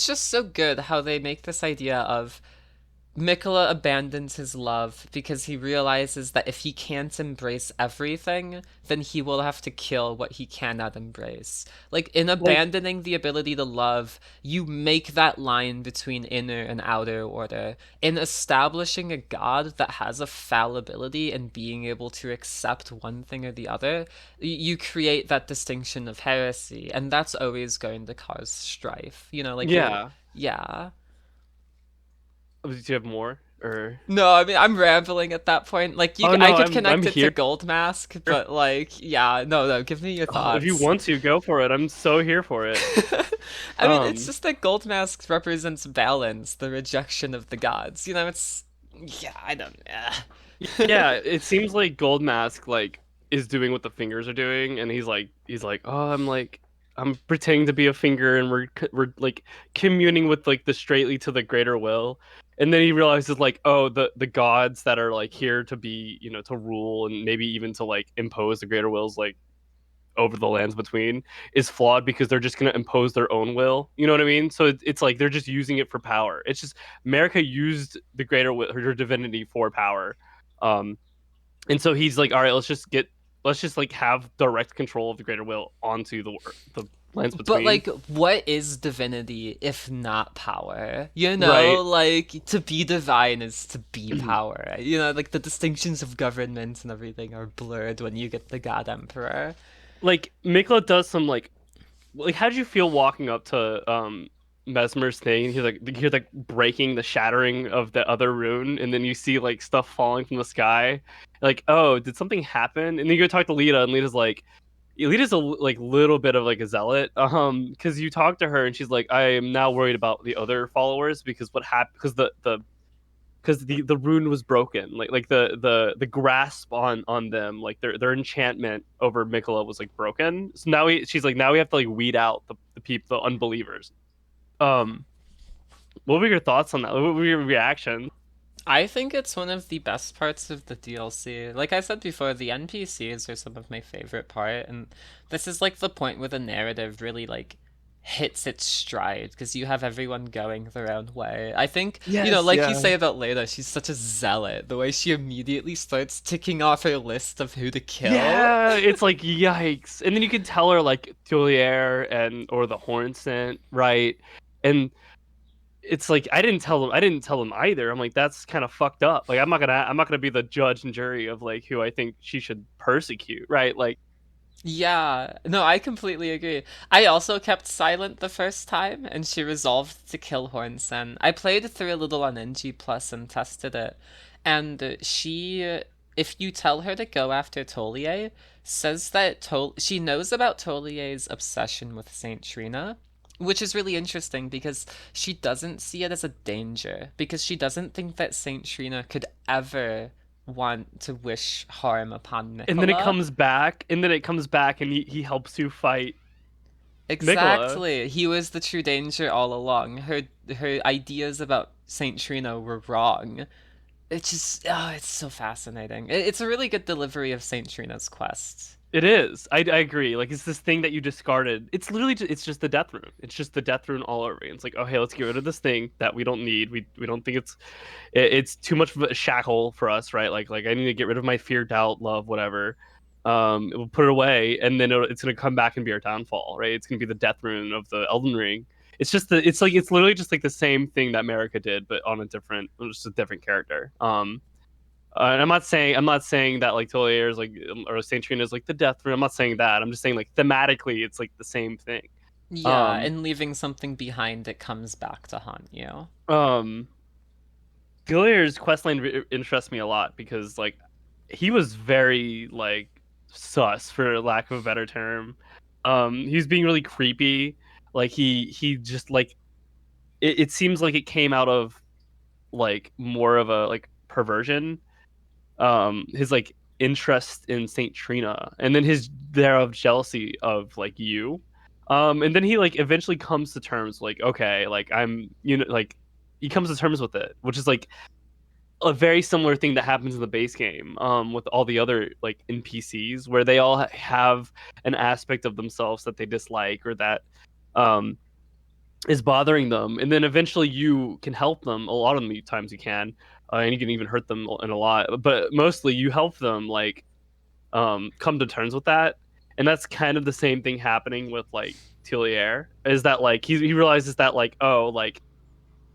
just so good how they make this idea of Miquella abandons his love because he realizes that if he can't embrace everything, then he will have to kill what he cannot embrace. Like, in Like abandoning the ability to love, you make that line between inner and outer order. In establishing a god that has a fallibility and being able to accept one thing or the other, you create that distinction of heresy, and that's always going to cause strife. Like you're, yeah. yeah. Do you have more or? No, I mean I'm rambling at that point. Like Oh I no, could I'm connect it to here. Gold Mask, but like, yeah, no, no. Give me your Oh, if you thoughts. want to go for it, I'm so here for it. I mean, it's Um, just that Gold Mask represents balance, the rejection of the gods. It's yeah, I don't. yeah, it seems like Gold Mask like is doing what the fingers are doing, and he's like, oh, I'm pretending to be a finger, and we're like communing with like the straightly to the greater will, and then he realizes like, oh, the gods that are like here to be to rule and maybe even to like impose the greater wills like over the lands between is flawed because they're just going to impose their own will. You know what I mean? So it's like they're just using it for power. It's just America used the greater will, her divinity for power. Um, and so he's like, all right, let's just like have direct control of the greater will onto the lands But between. like, what is divinity if not power? Right. Like to be divine is to be power. Like the distinctions of government and everything are blurred when you get the God Emperor. Like Mikla does some like how did you feel walking up to Mesmer's thing? He's like breaking the shattering of the other rune, and then you see like stuff falling from the sky. Like, oh, did something happen? And then you go talk to Lita, and Lita's a like little bit of like a zealot, because you talk to her, and she's like, I am now worried about the other followers because what happened because the rune was broken, like the grasp on them, like their enchantment over Miquella was like broken. So she's like, now we have to like weed out the people, the unbelievers. Um, what were your thoughts on that? What were your reactions? I think it's one of the best parts of the DLC. Like I said before, the NPCs are some of my favorite part, and this is like the point where the narrative really like hits its stride because you have everyone going their own way. I think, Yes, like you yeah, say about Leda, she's such a zealot. The way she immediately starts ticking off her list of who to kill. yeah. It's like yikes, and then you can tell her like Tulier and or the Horn scent, right? And it's like I didn't tell them either. I'm like, that's kind of fucked up. Like I'm not gonna be the judge and jury of like who I think she should persecute, right? Like, Yeah, no, I completely agree. I also kept silent the first time, and she resolved to kill Hornsen. I played through a little on NG Plus and tested it, and if you tell her to go after Tolier, says that she knows about Tolier's obsession with Saint Trina, which is really interesting because she doesn't see it as a danger, because she doesn't think that Saint Trina could ever want to wish harm upon and then it Miquella. comes back, and he helps you fight Miquella. Exactly. He was the true danger all along. Her ideas about Saint Trina were wrong. It's just it's so fascinating. It's a really good delivery of Saint Trina's quest. It is. I agree. Like, it's this thing that you discarded. It's literally it's just the death rune. It's just the death rune all over. It's like, oh hey, let's get rid of this thing that we don't need. We don't think it's too much of a shackle for us, right? Like I need to get rid of my fear, doubt, love, whatever. We'll put it away, and then it's gonna come back and be our downfall, right? It's gonna be the death rune of the Elden Ring. It's literally just like the same thing that Marika did, but on just a different character. And I'm not saying that like Tolier is like or Saint Trina is like the death rune. I'm not saying that. I'm just saying like thematically, it's like the same thing. Yeah, Um, and leaving something behind it comes back to haunt you. um, Tolier's questline interests me a lot because like he was very like sus for lack of a better term. He was being really creepy. Like he just like it seems like it came out of like more of a like perversion, his like interest in Saint Trina, and then his thereof jealousy of like you, and then he like eventually comes to terms like, okay, like like he comes to terms with it, which is like a very similar thing that happens in the base game, with all the other like NPCs where they all have an aspect of themselves that they dislike or that um is bothering them, and then eventually you can help them. A lot of the times you can, and you can even hurt them in a lot, but mostly you help them like come to terms with that. And that's kind of the same thing happening with like Tillier, is that like he realizes that like, oh,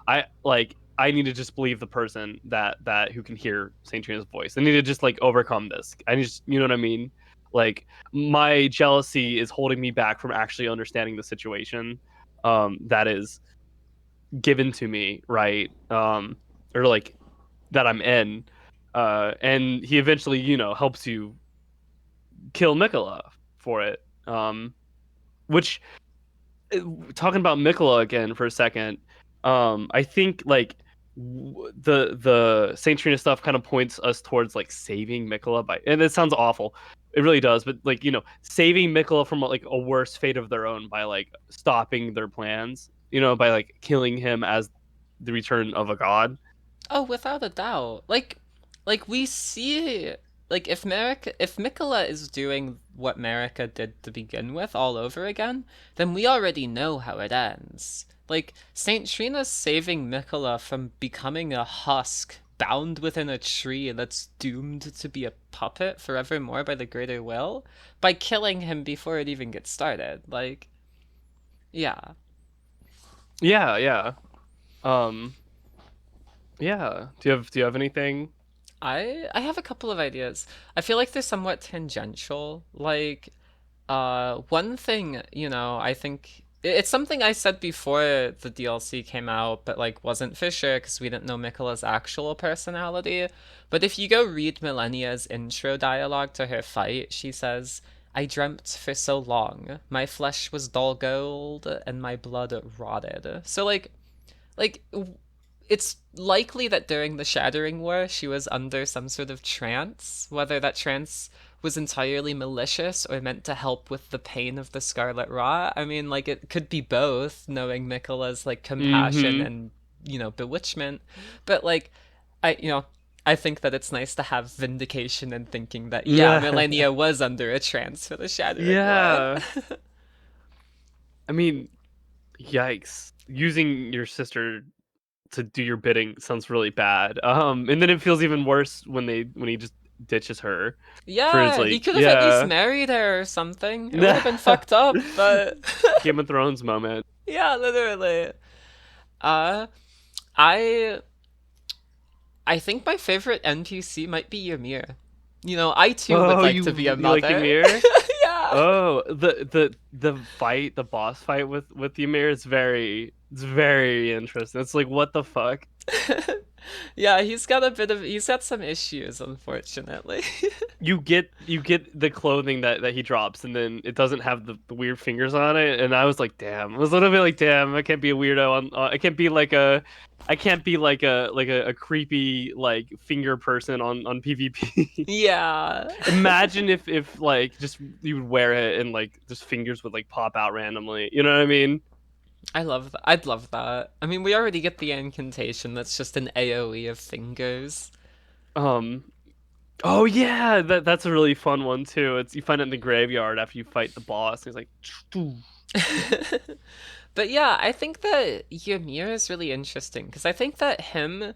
I need to just believe the person that who can hear Saint Trina's voice. I need to just like overcome this. I just, you know what I mean? Like, my jealousy is holding me back from actually understanding the situation that is given to me, right? Or like that I'm in. And he eventually, helps you kill Miquella for it. Which, talking about Miquella again for a second, I think like the Saint Trina stuff kind of points us towards like saving Miquella by, and it sounds awful, it really does, but like, saving Miquella from like a worse fate of their own by like stopping their plans, by like killing him as the return of a god. Oh, without a doubt. Like we see, like if Miquella is doing what Marika did to begin with all over again, then we already know how it ends. Like Saint Trina's saving Miquella from becoming a husk bound within a tree that's doomed to be a puppet forevermore by the greater will by killing him before it even gets started. Like, yeah. Yeah, yeah. Um, yeah. Do you have anything? I have a couple of ideas. I feel like they're somewhat tangential. Like, one thing, I think it's something I said before the DLC came out, but like wasn't for sure because we didn't know Miquella's actual personality. But if you go read Millennia's intro dialogue to her fight, she says, "I dreamt for so long. My flesh was dull gold and my blood rotted." So like it's likely that during the Shattering War, she was under some sort of trance, whether that trance was entirely malicious or meant to help with the pain of the Scarlet Rot. I mean, like, it could be both, knowing Miquella's, like, compassion Mm-hmm. and, bewitchment. But, like, I think that it's nice to have vindication and thinking that, yeah, Millennia was under a trance for the Shattering War. Yeah. I mean, yikes. Using your sister to do your bidding sounds really bad. And then it feels even worse when he just ditches her for his Yeah, he like, could have at least yeah. married her or something. It would have been fucked up, but Game of Thrones moment. yeah, literally. I I think my favorite NPC might be Ymir. I too would Oh, like to be a you like mother. Ymir? Yeah. Oh, the boss fight with Ymir is very interesting. It's like what the fuck? Yeah, he's got some issues, unfortunately. You get the clothing that he drops, and then it doesn't have the weird fingers on it. And I was like, damn. I was a little bit like, damn. I can't be a weirdo. I can't be like a. I can't be like a creepy like finger person on PvP. Yeah. Imagine if like just you would wear it and like just fingers would like pop out randomly. You know what I mean? I love that. I'd love that. I mean, we already get the incantation that's just an AoE of fingers. Um. Oh yeah, that's a really fun one too. It's you find it in the graveyard after you fight the boss. And he's like, But yeah, I think that Ymir is really interesting because I think that him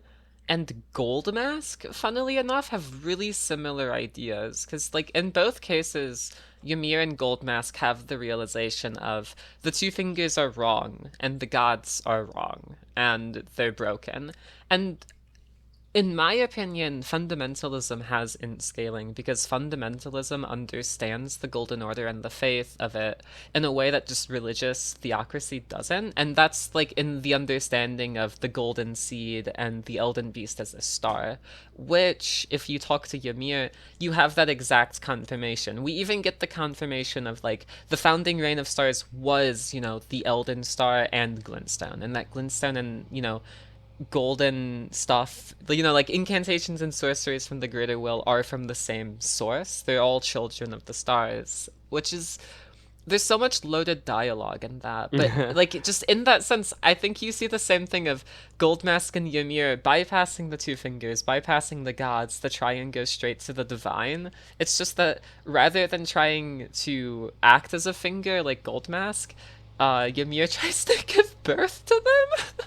and Goldmask, funnily enough, have really similar ideas. Because, like, in both cases, Ymir and Goldmask have the realization of the two fingers are wrong and the gods are wrong and they're broken. And in my opinion, fundamentalism has in scaling because fundamentalism understands the Golden Order and the faith of it in a way that just religious theocracy doesn't. And that's like in the understanding of the Golden Seed and the Elden Beast as a star, which, if you talk to Ymir, you have that exact confirmation. We even get the confirmation of like the founding reign of stars was, the Elden Star and Glintstone, and that Glintstone and, golden stuff, like incantations and sorceries from the greater will are from the same source. They're all children of the stars, which is there's so much loaded dialogue in that. But like just in that sense, I think you see the same thing of Goldmask and Ymir bypassing the two fingers, bypassing the gods to try and go straight to the divine. It's just that rather than trying to act as a finger like Goldmask, Ymir tries to give birth to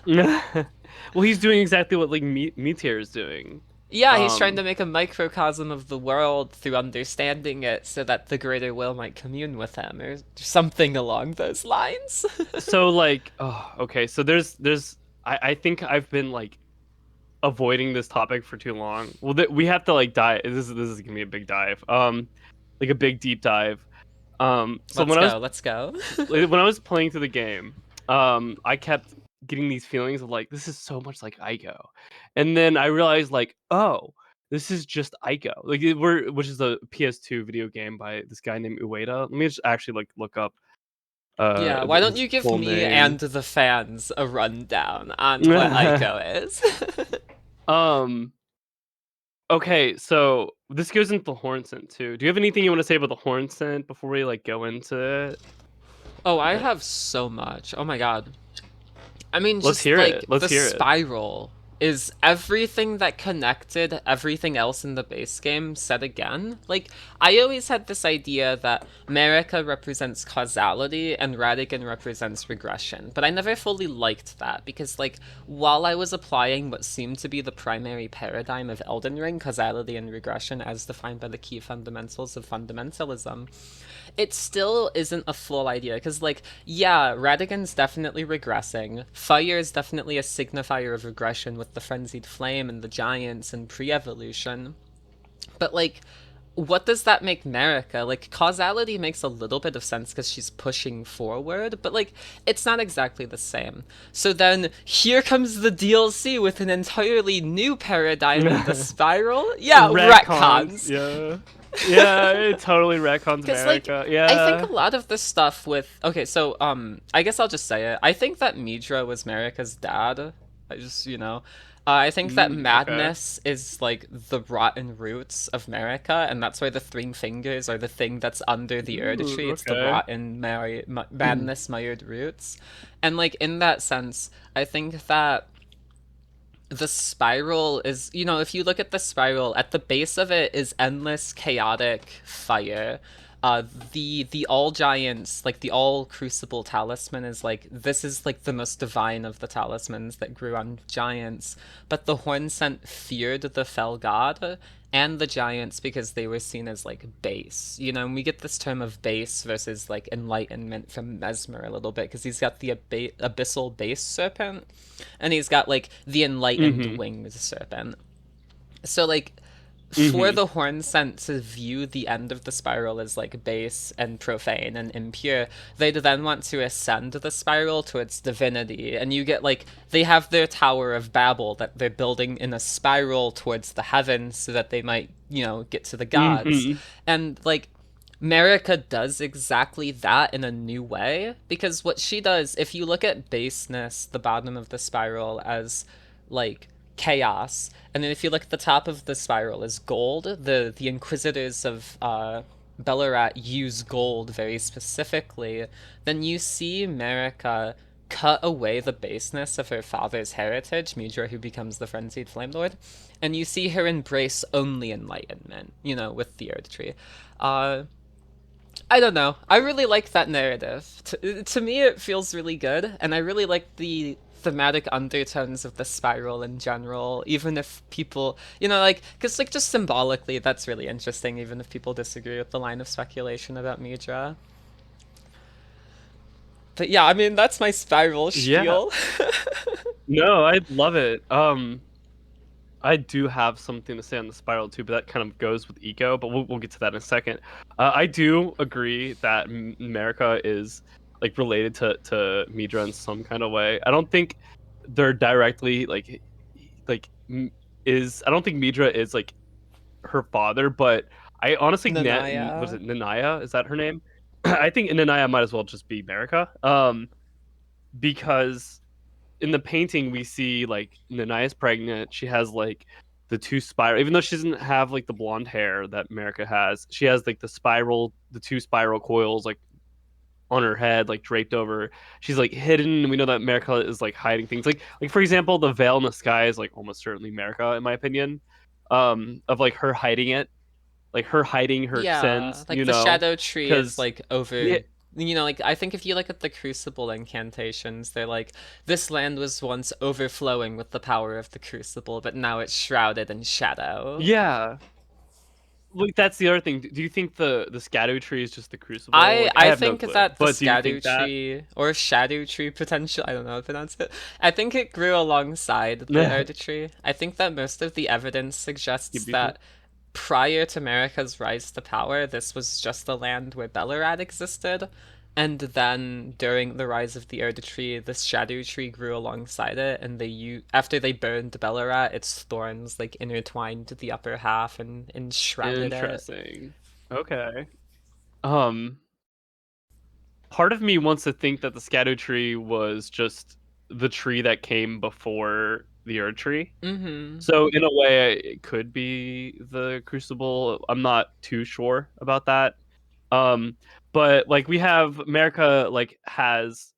them. well, he's doing exactly what like Metyr is doing. Yeah, he's trying Um, to make a microcosm of the world through understanding it so that the greater will might commune with him, or something along those lines. so like, oh, okay, so there's I think I've been like avoiding this topic for too long. Well, we have to like dive. This is gonna be a big dive. Like a big deep dive. So Let's go, let's go. when I was playing through the game, I kept getting these feelings of like this is so much like Ico, and then I realized like oh this is just Ico like which is a PS2 video game by this guy named Ueda. Let me just actually like look up Yeah, why don't his you give full me name. and the fans a rundown on what Ico is? um okay, so this goes into the horn scent too. Do you have anything you want to say about the horn scent before we like go into it? Oh, I have so much. Oh my god. I mean, Let's just hear it. like Let's the hear it. spiral is everything that connected everything else in the base game said again. Like, I always had this idea that Marika represents causality and Radigan represents regression, but I never fully liked that because, like, while I was applying what seemed to be the primary paradigm of Elden Ring, causality and regression as defined by the key fundamentals of fundamentalism, it still isn't a full idea because like yeah, Radigan's definitely regressing, fire is definitely a signifier of regression with the frenzied flame and the giants and pre-evolution, but like what does that make Marika? Like, causality makes a little bit of sense because she's pushing forward, but like, it's not exactly the same. So then, here comes the DLC with an entirely new paradigm in the spiral. Yeah, Retcons, retcons. yeah. Yeah, it totally retcons Because, like, America. I think a Yeah. lot of the stuff with. Okay, so, I guess I'll just say it. I think that Midra was Marika's dad. I just, I think that Okay. madness is, like, the rotten roots of Marika, and that's why the three fingers are the thing that's under the Ooh, Erdtree. It's the okay. rotten madness mired roots. And, like, in that sense, I think that the spiral is, if you look at the spiral, at the base of it is endless chaotic fire. The all giants, like the all crucible talisman, is like this is like the most divine of the talismans that grew on giants. But the horn scent feared the fell god, and the giants because they were seen as like base. You know, and we get this term of base versus like enlightenment from Mesmer a little bit because he's got the abyssal base serpent and he's got like the enlightened Mm-hmm. winged serpent. So like for Mm-hmm. the horn scent to view the end of the spiral as like base and profane and impure, they'd then want to ascend the spiral towards divinity. And you get like, they have their Tower of Babel that they're building in a spiral towards the heavens so that they might, you know, get to the gods. Mm-hmm. And like, Marika does exactly that in a new way because what she does, if you look at baseness, the bottom of the spiral, as like chaos, and then if you look at the top of the spiral as gold, the Inquisitors of Bellarat use gold very specifically, then you see Marika cut away the baseness of her father's heritage, Metyr, who becomes the frenzied Flame Lord, and you see her embrace only enlightenment, you know, with the Erdtree. Uh, I don't know. I really like that narrative. To me, it feels really good, and I really like the thematic undertones of the spiral in general, even if people, you know, like, because, like, just symbolically, that's really interesting, even if people disagree with the line of speculation about Mudra. But yeah, I mean, that's my spiral Yeah. spiel. No, I love it. I do have something to say on the spiral too, but that kind of goes with eco. But we'll get to that in a second. I do agree that America is like related to Midra in some kind of way. I don't think they're directly like is. I don't think Midra is like her father, but I honestly was Nanaya. it Nanaya? Is that her name? I think Nanaya might as well just be America. Because in the painting we see like Nanaya's pregnant. She has like the two spiral, even though she doesn't have like the blonde hair that America has. She has like the two spiral coils like on her head, like draped over. She's like hidden. We know that America is like hiding things. Like for example, the veil in the sky is like almost certainly America, in my opinion. Of like her hiding it, like her hiding her Yeah, sins, like the shadow tree is because like over. yeah, You know, like I think if you look at the crucible incantations, they're like this land was once overflowing with the power of the crucible, but now it's shrouded in shadow. yeah. Like that's the other thing. Do you think the Scattew tree is just the crucible? I Like I I have no think clue. that the But do you Scadu think that? tree or Shadow tree potential, I don't know how to pronounce it. I think it grew alongside the Erde tree. I think that most of the evidence suggests Ghibli tree? that prior to America's rise to power, this was just the land where Bellerad existed. And then during the rise of the Erde tree, this shadow tree grew alongside it, and after they burned Bellerat, its thorns like intertwined the upper half and shrouded it. Interesting. Okay. Um, Part of me wants to think that the Scattew tree was just the tree that came before the Erd tree. Mm-hmm. So in a way, it could be the Crucible. I'm not too sure about that. Um, but like we have America like has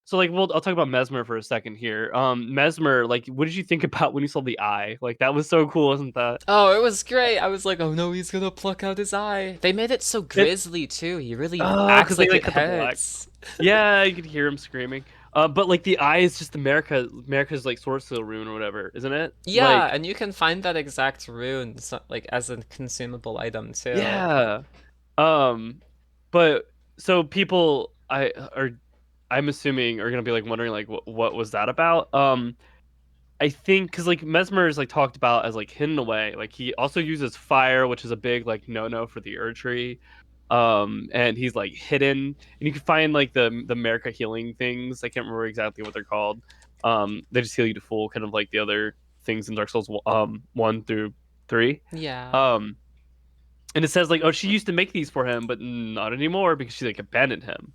so like I'll talk about Mesmer for a second here. Mesmer, like what did you think about when you saw the eye? Like that was so cool, isn't that? Oh, it was great. I was like, oh no, he's gonna pluck out his eye. They made it so It grisly too. He really oh, acts because they like like it cut the black. hurts. Yeah, you could hear him screaming. But like the eye is just America's like source seal rune or whatever, isn't it? Yeah, Like and you can find that exact rune like as a consumable item too. yeah. Um, but so people I'm assuming are gonna be like wondering like what was that about? I think because like Mesmer is like talked about as like hidden away. Like he also uses fire, which is a big like no for the Erdtree. And he's like hidden, and you can find like the America healing things. I can't remember exactly what they're called. They just heal you to full, kind of like the other things in Dark Souls 1 through 3. Yeah. Um, and it says like, oh, she used to make these for him, but not anymore because she like abandoned him.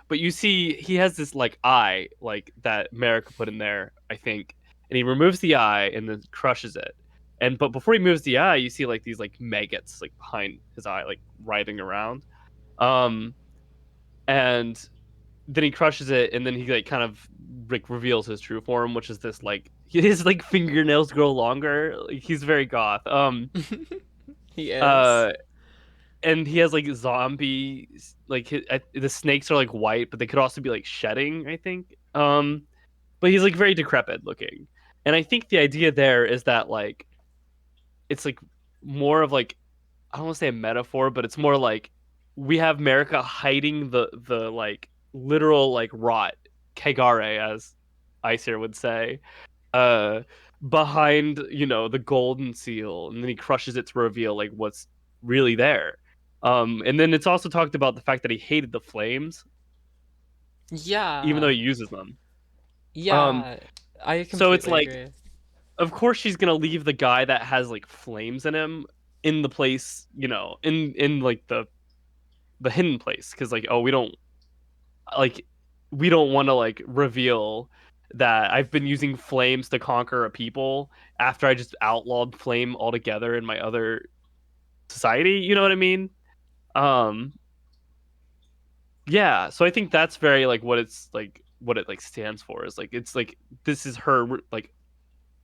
But you see, he has this like eye like that Merrick put in there, I think, and he removes the eye and then crushes it. And but before he moves the eye, you see like these like maggots like behind his eye, like writhing around. Um, and then he crushes it, and then he like kind of like reveals his true form, which is this like his like fingernails grow longer. Like, he's very goth. He is. Uh, and he has like zombies like the snakes are like white but they could also be like shedding, I think. But he's like very decrepit looking, and I think the idea there is that like it's like more of like, I don't want to say a metaphor, but it's more like we have America hiding the like literal like rot, Kagare as Aesir would say, uh behind, the golden seal, and then he crushes it to reveal like what's really there. And then it's also talked about the fact that he hated the flames, even though Yeah. he uses them. Um, Yeah. I so it's completely like, agree. of course she's gonna leave the guy that has like flames in him in the place, in like the hidden place, because like, oh, like we don't want to like reveal that I've been using flames to conquer a people after I just outlawed flame altogether in my other society. You know what I mean? Um, yeah. So I think that's very like what it like stands for is like, it's like this is her like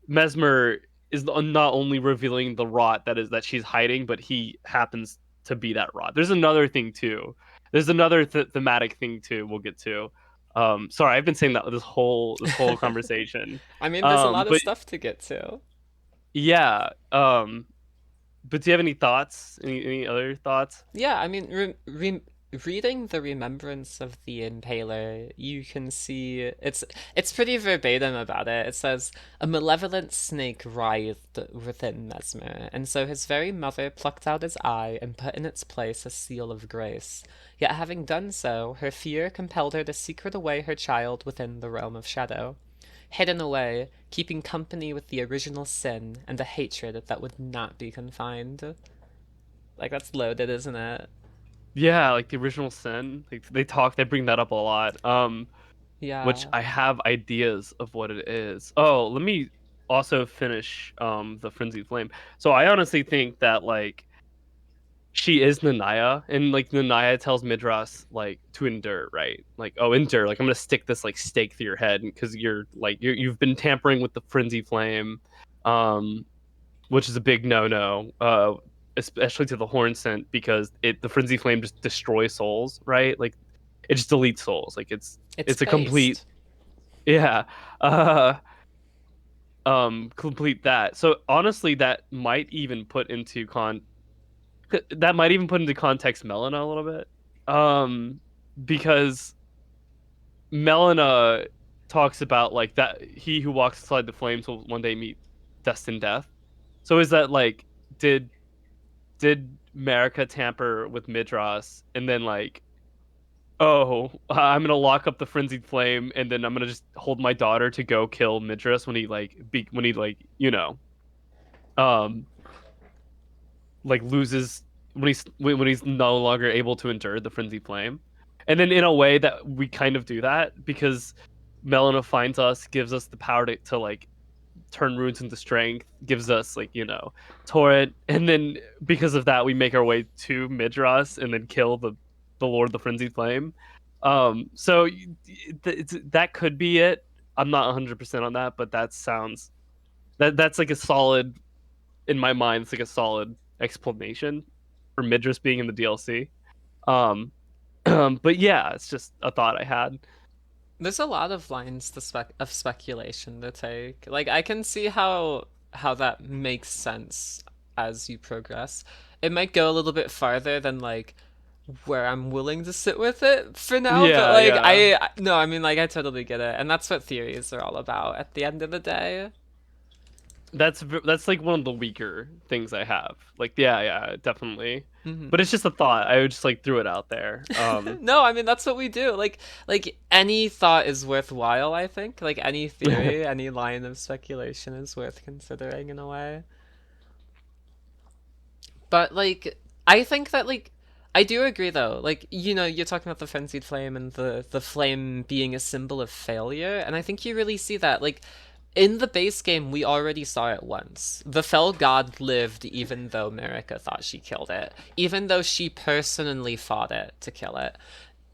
Mesmer is not only revealing the rot that she's hiding, but he happens to be that rot. There's another thing too. There's another thematic thing too. We'll get to. Sorry, I've been saying that this whole conversation. I mean, there's a lot of But stuff to get to. yeah. But do you have any thoughts? Any other thoughts? Yeah, I mean, reading the Remembrance of the Impaler, you can see it's pretty verbatim about it. It says a malevolent snake writhed within Mesmer, and so his very mother plucked out his eye and put in its place a seal of grace. Yet having done so, her fear compelled her to secret away her child within the realm of shadow. Hidden away, keeping company with the original sin and a hatred that would not be confined. Like, that's loaded, isn't it? Yeah, like the original sin. Like they bring that up a lot. Which Yeah. I have ideas of what it is. Oh, let me also finish the frenzied flame. So I honestly think that like she is Nanaya, and like Nanaya tells Midras like to endure, right? Like, oh, endure. Like, I'm gonna stick this like stake through your head because you've been tampering with the frenzy flame, um, which is a big no-no, especially to the horn scent, because the frenzy flame just destroys souls, right? Like, it just deletes souls. Like, It's it's a complete, based. yeah. Uh, Complete that. So honestly, that might even put into context Melina a little bit. Because Melina talks about like that he who walks inside the flames will one day meet destined death. So is that like, did did Marika tamper with Midras and then like, oh, I'm gonna lock up the frenzied flame and then I'm gonna just hold my daughter to go kill Midras when he like, um like loses, when he's no longer able to endure the frenzied flame. And then in a way that we kind of do that because Melina finds us, gives us the power to like turn runes into strength, gives us like, torrent, and then because of that we make our way to Midras and then kill the Lord of the Frenzied Flame. So that could be it. I'm not 100% on that, but that's like a solid, in my mind, it's like a solid explanation for Midras being in the DLC. Um, but yeah, it's just a thought I had. There's a lot of lines of speculation to take. Like, I can see how that makes sense as you progress. It might go a little bit farther than like where I'm willing to sit with it for now, but Yeah, like yeah. no, I mean, like, I totally get it. And that's what theories are all about at the end of the day. That's like one of the weaker things I have. Like, yeah, yeah, definitely. But Hmm. it's just a thought. I would just like threw it out there. No, I mean, that's what we do. Like any thought is worthwhile, I think. Like any theory, any line of speculation is worth considering in a way. But like I think that like I do agree though. Like, you're talking about the frenzied flame and the flame being a symbol of failure, and I think you really see that. Like in the base game, we already saw it once. The Fell God lived even though Marika thought she killed it, even though she personally fought it to kill it.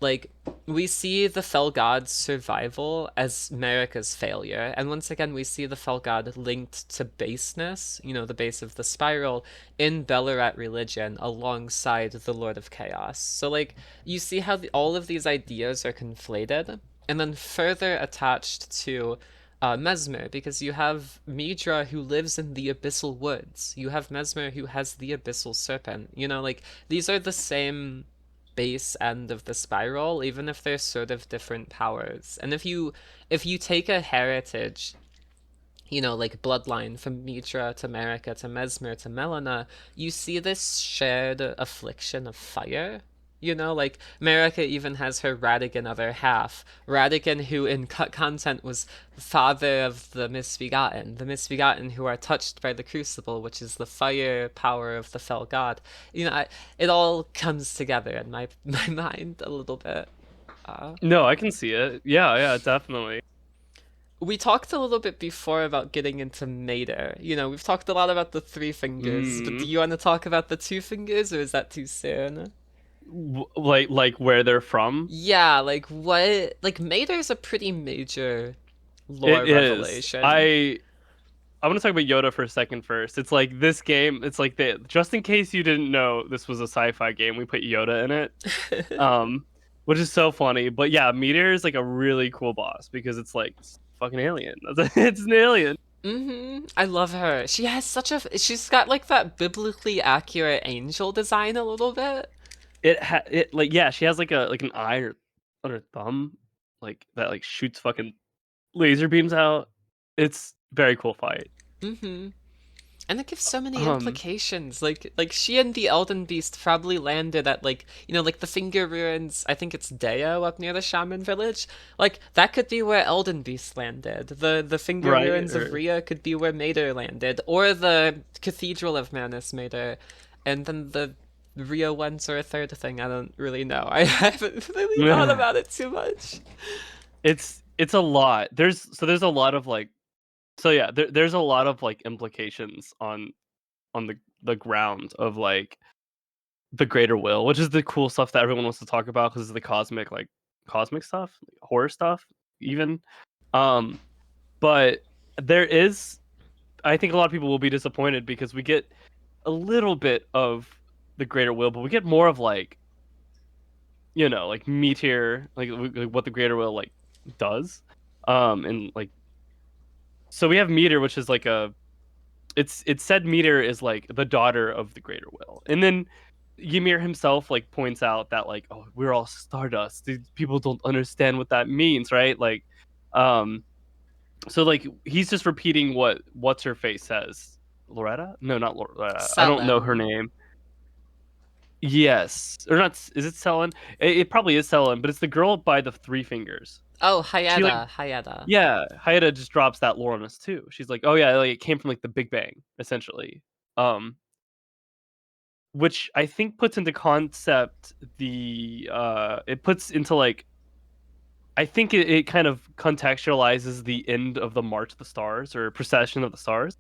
Like, we see the Fell God's survival as Marika's failure, and once again we see the Fell God linked to baseness, the base of the spiral, in Belorat religion alongside the Lord of Chaos. So like, you see how all of these ideas are conflated, and then further attached to Mesmer, because you have Midra who lives in the abyssal woods. You have Mesmer who has the abyssal serpent. You know, like these are the same base end of the spiral, even if they're sort of different powers. And if you take a heritage, you know, like bloodline from Mitra to Marika to Mesmer to Melina, you see this shared affliction of fire. You know, like Marika even has her Radigan other half. Radigan, who in cut content was father of the Misbegotten who are touched by the Crucible, which is the fire power of the fell god. You know, it all comes together in my my mind a little bit. Uh, No, I can see it. Yeah, yeah, definitely. we talked a little bit before about getting into Metyr. You know, we've talked a lot about the three fingers, but do Mm. you want to talk about the two fingers, or is that too soon? Like where they're from. Yeah, like what? Like Metyr's a pretty major lore It is. revelation. I want to talk about Yoda for a second first. It's like this game. It's like the just in case you didn't know this was a sci-fi game, we put Yoda in it. Um, which is so funny. But yeah, Meteor is like a really cool boss because it's fucking alien. It's an alien. I love her. She has such a. She's got like that biblically accurate angel design a little bit. It like yeah, she has like an eye on her thumb, like that like shoots fucking laser beams out. It's very cool fight. Mm-hmm. And it gives so many Um, implications. Like she and the Elden Beast probably landed at like you know like the Finger Ruins. I think it's Deo up near the Shaman village. Like that could be where Elden Beast landed. The Finger right Ruins of or Rhea could be where Metyr landed, or the Cathedral of Manus Metyr, and then the Rhea ones are a third thing. I don't really know. I haven't really thought about it too much. it's a lot. There's a lot of like so yeah, there's a lot of like implications on the ground of like the greater will, which is the cool stuff that everyone wants to talk about because of the cosmic stuff, like horror stuff, even. Um, but there is, I think a lot of people will be disappointed because we get a little bit of the greater will, but we get more of like like Metyr, like what the greater will like does, and like so we have Metyr, which is like a it's said Metyr is like the daughter of the greater will, and then Ymir himself like points out that like oh we're all stardust. These people don't understand what that means, right? Like, um, so like he's just repeating what what's her face says. Loretta? No, not Loretta. I don't know her Selim. name. Yes, or not? Is it Selen? It probably is Selen, but it's the girl by the three fingers. Oh, She like Hayada, Hayada. yeah, Hayata just drops that lore on us too. She's like, oh yeah, like it came from like the Big Bang essentially. Um, which I think puts into concept the it puts into like I think it kind of contextualizes the end of the March of the Stars or Procession of the Stars.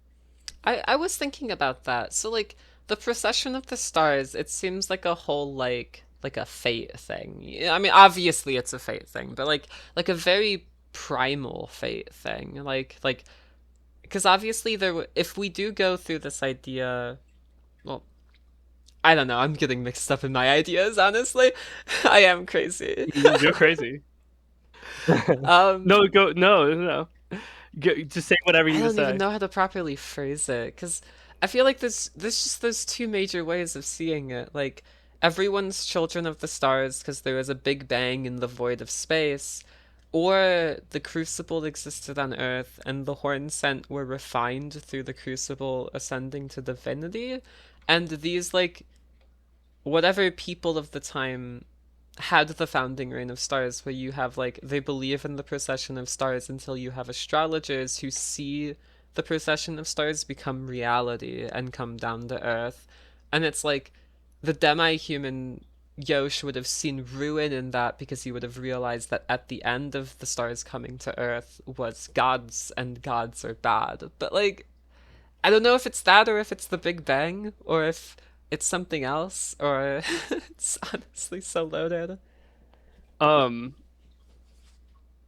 I was thinking about that. So like the procession of the stars, it seems like a whole like a fate thing. Yeah, I mean, obviously it's a fate thing, but like a very primal fate thing. Like because obviously if we do go through this idea, well, I don't know. I'm getting mixed up in my ideas, honestly. I am crazy. You're crazy. um No, go no. Just say whatever you I need to don't even say. know how to properly phrase it because I feel like there's just those two major ways of seeing it. Like everyone's children of the stars because there was a big bang in the void of space, or the crucible existed on Earth and the horn sent were refined through the crucible ascending to divinity, and these like whatever people of the time had the founding reign of stars where you have like they believe in the procession of stars until you have astrologers who see the procession of stars become reality and come down to earth, and it's like the demi-human Yosh would have seen ruin in that because he would have realized that at the end of the stars coming to earth was gods and gods are bad, but like I don't know if it's that or if it's the Big Bang or if it's something else or it's honestly so loaded. Um,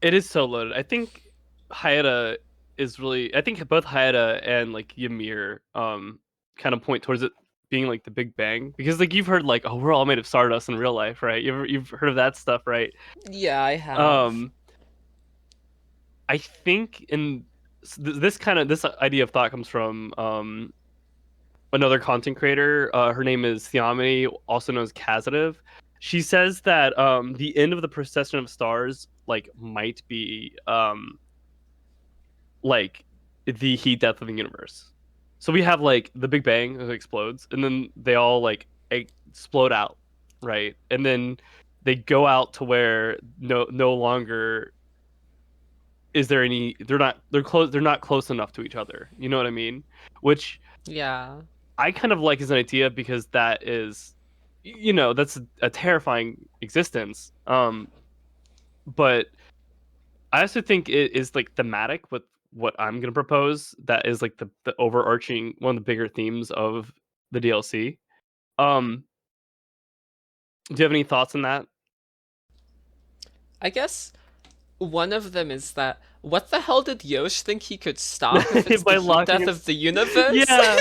it is so loaded. I think Hayata is really. I think both Hayata and like Ymir kind of point towards it being like the Big Bang because like you've heard like oh we're all made of stardust in real life, right? You've heard of that stuff, right? Yeah, I have. Um, I think this idea of thought comes from another content creator. Her name is Theomony, also known as Kazative. She says that the end of the procession of stars like might be like the heat death of the universe. So we have like the Big Bang that explodes, and then they all like explode out, right? And then they go out to where no longer is there any. They're not close enough to each other. You know what I mean? Which Yeah. I kind of like as an idea because that is, that's a terrifying existence. But I also think it is like thematic with what I'm gonna propose. That is like the overarching one of the bigger themes of the DLC. Um, do you have any thoughts on that? I guess one of them is that what the hell did Yosh think he could stop if it's the By heat locking death it, of the universe? yeah.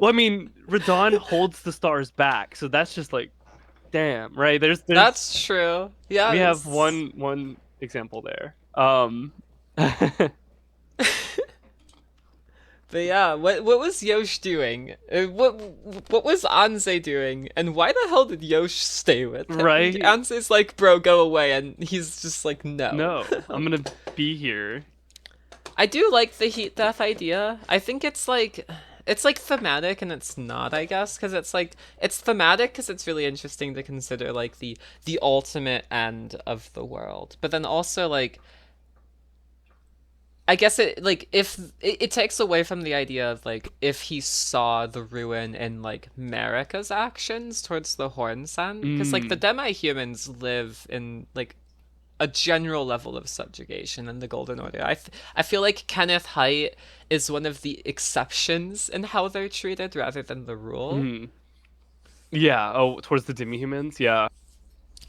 Well, I mean, Radahn holds the stars back, so that's just like, damn, right? There's That's true. we have Yes. one example there. But yeah, what was Yosh doing? What was Anze doing? And why the hell did Yosh stay with him? Right? Anze's like, bro, go away, and he's just like, no. No, I'm gonna be here. I do like the heat death idea. I think it's like thematic and it's not, I guess, because it's thematic because it's really interesting to consider like the ultimate end of the world, but then also like I guess it like if it takes away from the idea of like if he saw the ruin in like Marika's actions towards the Horn Sand, because like the Mm, demi-humans live in like a general level of subjugation in the Golden Order. I feel like Kenneth Haight is one of the exceptions in how they're treated rather than the rule. mm. Yeah. Oh, towards the demi-humans. Yeah.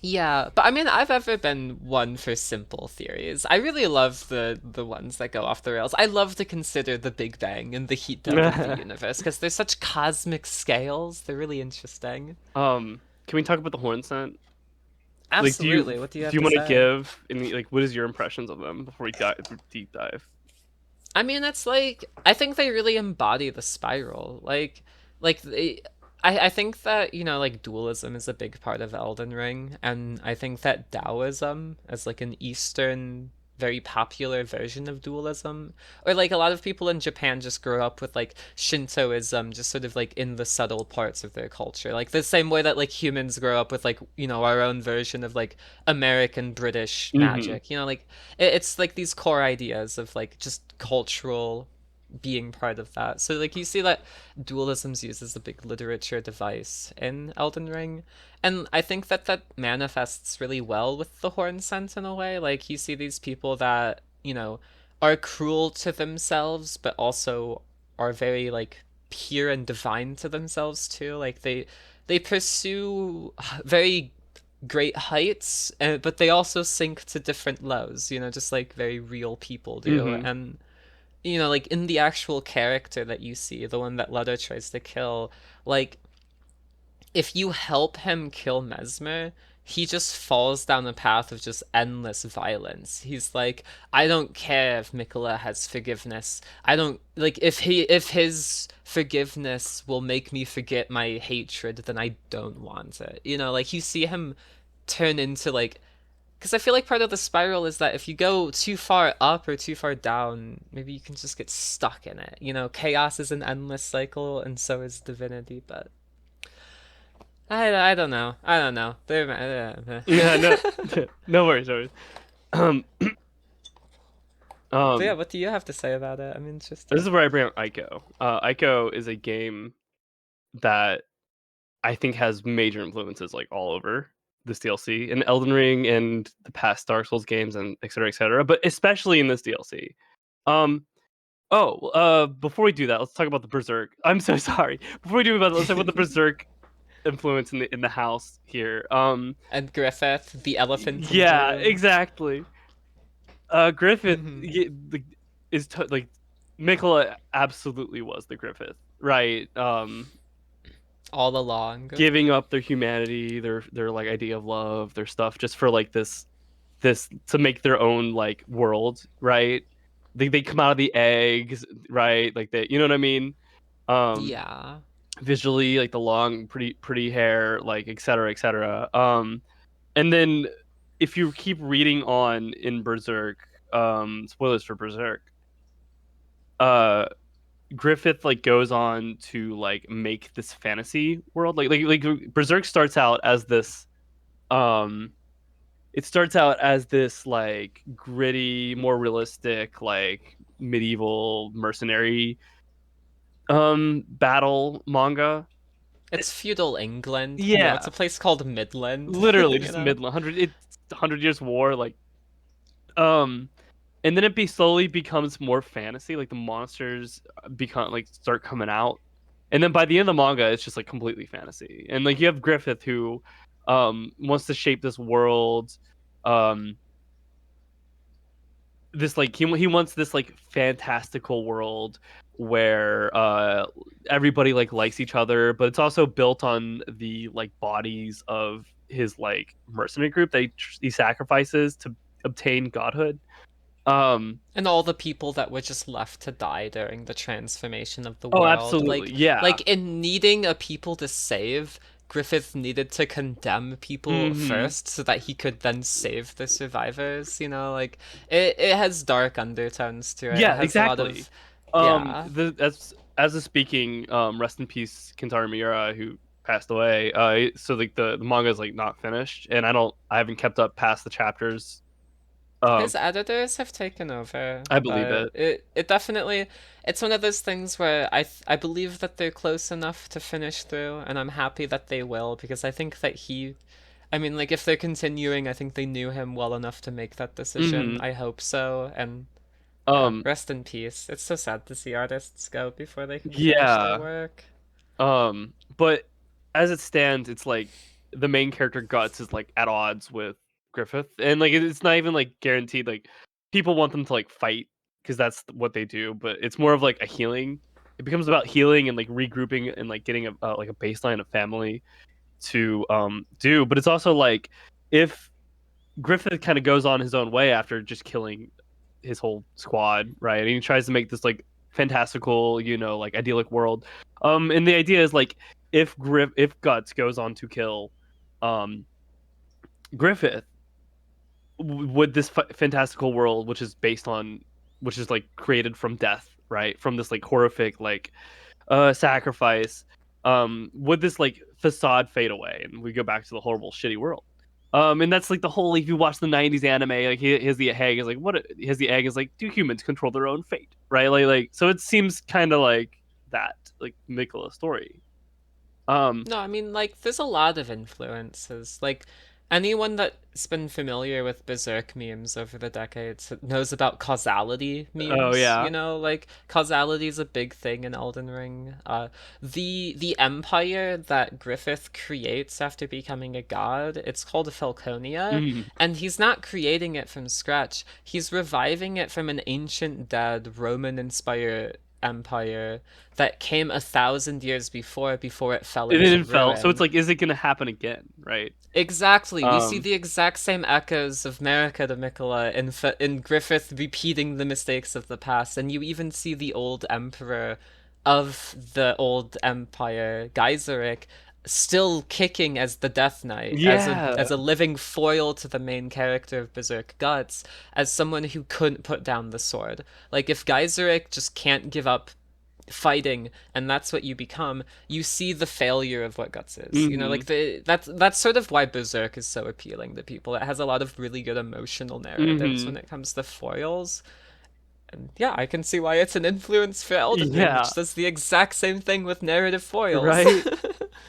Yeah, but I mean, I've ever been one for simple theories. I really love the ones that go off the rails. I love to consider the Big Bang and the heat death of the universe because they're such cosmic scales. They're really interesting. Can we talk about the horn scent? Like, Absolutely. What do you do have you to want to say? give any like what is your impressions of them before we deep dive? I mean, it's like I think they really embody the spiral. Like I think that like dualism is a big part of Elden Ring, and I think that Taoism as like an Eastern very popular version of dualism, or like a lot of people in Japan just grow up with like Shintoism just sort of like in the subtle parts of their culture, like the same way that like humans grow up with like our own version of like American British Mm-hmm. magic, like it's like these core ideas of like just cultural being part of that. So like you see that dualism's used as a big literature device in Elden Ring, and I think that that manifests really well with the Horn Scent in a way. Like you see these people that are cruel to themselves, but also are very like pure and divine to themselves too. Like they pursue very great heights, but they also sink to different lows, just like very real people do. Mm-hmm. And like in the actual character that you see, the one that Leto tries to kill, like if you help him kill Mesmer, he just falls down a path of just endless violence. He's like, I don't care if Miquella has forgiveness. I don't like if his forgiveness will make me forget my hatred, then I don't want it. Like you see him turn into like because I feel like part of the spiral is that if you go too far up or too far down, maybe you can just get stuck in it. Chaos is an endless cycle, and so is divinity. But I don't know. I don't know. Yeah. No. No worries. No worries. Um. But yeah, Um. what do you have to say about it? I'm This interested. is where I bring up Ico. Ico is a game that I think has major influences like all over this DLC and Elden Ring and the past Dark Souls games and et cetera, but especially in this DLC. Um, before we do that, let's talk about the Berserk. I'm so sorry. Before we do about that, let's talk about the Berserk influence in the house here. And Griffith, the elephant in the Yeah, room. exactly. Griffith like Miquella absolutely was the Griffith, right? All along. Giving up their humanity, their like idea of love, their stuff, just for like this this to make their own like world, right? They come out of the eggs, right? Like they, you know what I mean? Um, Yeah. visually, like the long, pretty hair, like et cetera, et cetera. And then if you keep reading on in Berserk, spoilers for Berserk, uh, Griffith like goes on to like make this fantasy world. Like Berserk starts out as this um it starts out as this like gritty, more realistic, like medieval mercenary battle manga. It's feudal England. It's Yeah, a place called Midland, literally you just know? Midland 100 it's 100 years war like um and then it be slowly becomes more fantasy, like the monsters become like start coming out. And then by the end of the manga it's just like completely fantasy. And like you have Griffith who wants to shape this world, um this like he wants this like fantastical world where everybody like likes each other, but it's also built on the like bodies of his like mercenary group that he sacrifices to obtain godhood. um And all the people that were just left to die during the transformation of the oh, world. absolutely, yeah. Like in needing a people to save, Griffith needed to condemn people Hmm. first so that he could then save the survivors, like it has dark undertones to it. It Yeah, has a lot exactly. of yeah. The as a speaking, rest in peace Kentaro Miura, who passed away. So like the manga is like not finished, and I haven't kept up past the chapters. um His editors have taken over, I believe but it. it definitely it's one of those things where I believe that they're close enough to finish through, and I'm happy that they will because I think that I mean, like if they're continuing, I think they knew him well enough to make that decision. Hmm. I hope so, and yeah, um rest in peace. It's so sad to see artists go before they can finish their yeah. work. But as it stands, it's like the main character Guts is like at odds with Griffith, and like it's not even like guaranteed. Like people want them to like fight because that's what they do, but it's more of like a healing. It becomes about healing and like regrouping and like getting a like a baseline of family to do. But it's also like if Griffith kind of goes on his own way after just killing his whole squad, right? And he tries to make this like fantastical, like idyllic world. And the idea is like if Guts goes on to kill um Griffith, would this fantastical world, which is like created from death, right? From this like horrific like sacrifice, would this like facade fade away and we go back to the horrible shitty world? And that's like the whole, if you watch the 90s anime, like here's the egg is like what here's the egg is like, do humans control their own fate, right? Like so it seems kind of like that, like Miquella story. um No, I mean, like, there's a lot of influences. Like, anyone that's been familiar with Berserk memes over the decades knows about causality oh memes. yeah. Like, causality is a big thing in Elden Ring. The empire that Griffith creates after becoming a god, it's called Falconia, Mhm. and he's not creating it from scratch. He's reviving it from an ancient dead Roman-inspired empire that came 1,000 years before it fell It into didn't fell, so it's ruin. like, is it gonna happen again, right? Exactly, we see um the exact same echoes of Marika de Miquella in Griffith repeating the mistakes of the past, and you even see the old emperor of the old empire, Geiseric, still kicking as the Death Knight, yeah. as a living foil to the main character of Berserk Guts, as someone who couldn't put down the sword. Like if Geiseric just can't give up fighting and that's what you become, you see the failure of what Guts is. Hmm. Like that's sort of why Berserk is so appealing to people. It has a lot of really good emotional narratives when Hmm. it comes to foils. And yeah, I can see why it's an influence for Elden Ring, Yeah, which does the exact same thing with narrative foils. right.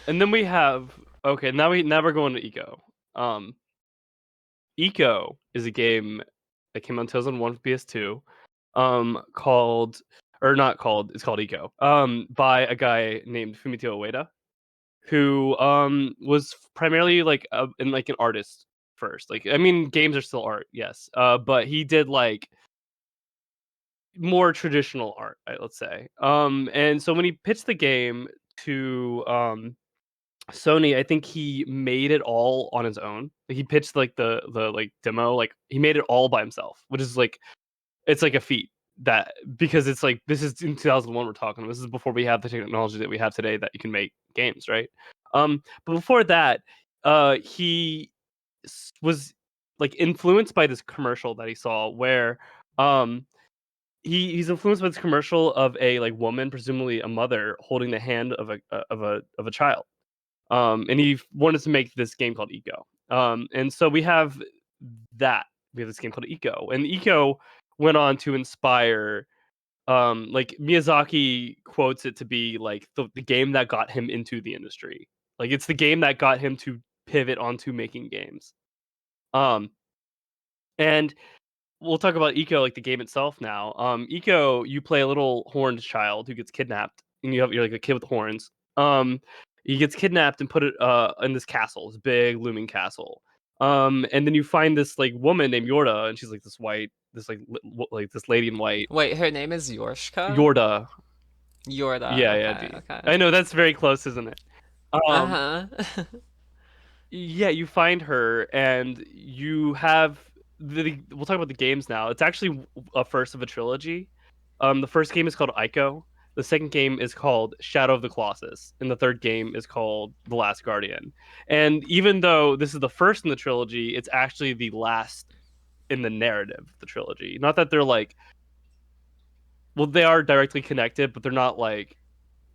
And then we have, okay, now we're going to Eco. Eco is a game that came out in 2001 for PS2, called, or not called, it's called Eco, by a guy named Fumito Ueda, who was primarily like in like an artist first. Like I mean, games are still art, yes, but he did like more traditional art, let's say. And so when he pitched the game to Sony, I think he made it all on his own. He pitched like the like demo, like he made it all by himself, which is like it's like a feat that because it's like this is in 2001 we're talking. This is before we have the technology that we have today that you can make games, right? But before that, he was like influenced by this commercial that he saw where um he's influenced by this commercial of a like woman, presumably a mother, holding the hand of a child. And he wanted to make this game called Eco. And so we have that. We have this game called Eco, and Eco went on to inspire. Like Miyazaki quotes it to be like the game that got him into the industry. Like it's the game that got him to pivot onto making games. Um, and we'll talk about Eco, like the game itself now. Eco, you play a little horned child who gets kidnapped, and you're like a kid with horns. He gets kidnapped and put it in this castle, this big looming castle. And then you find this like woman named Yorda, and she's like this white, this like this lady in white. Wait, her name is Yorshka? Yorda, Yorda. yeah, yeah, Okay, D. okay. I know that's very close, isn't it? Um, Uh-huh. Yeah, you find her, and you have we'll talk about the games now. It's actually a first of a trilogy. The first game is called Ico. The second game is called Shadow of the Colossus, and the third game is called The Last Guardian. And even though this is the first in the trilogy, it's actually the last in the narrative of the trilogy. Not that they're like, well, they are directly connected, but they're not like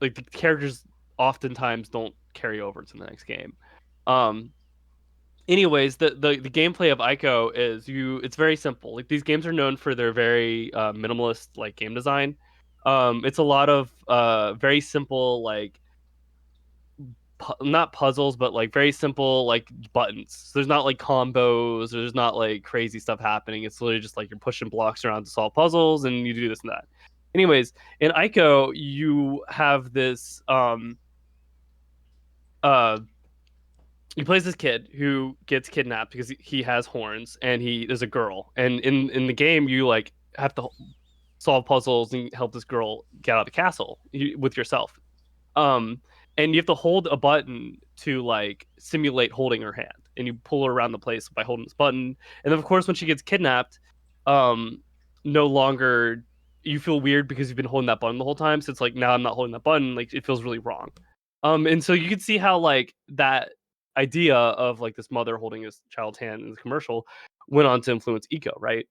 the characters oftentimes don't carry over to the next game. Um, Anyways, the gameplay of Ico is it's very simple. Like these games are known for their very minimalist like game design. It's a lot of very simple like not puzzles but like very simple like buttons. So there's not like combos, there's not like crazy stuff happening. It's literally just like you're pushing blocks around to solve puzzles and you do this and that. Anyways, in Ico you have this uh he plays this kid who gets kidnapped because he has horns and he is a girl, and in the game you like have to solve puzzles and help this girl get out of the castle with yourself. um and you have to hold a button to like simulate holding her hand, and you pull her around the place by holding this button. And then of course when she gets kidnapped, um no longer you feel weird because you've been holding that button the whole time, so it's like now I'm not holding that button, like it feels really wrong. And so you can see how like that idea of like this mother holding his child's hand in the commercial went on to influence Eco, right?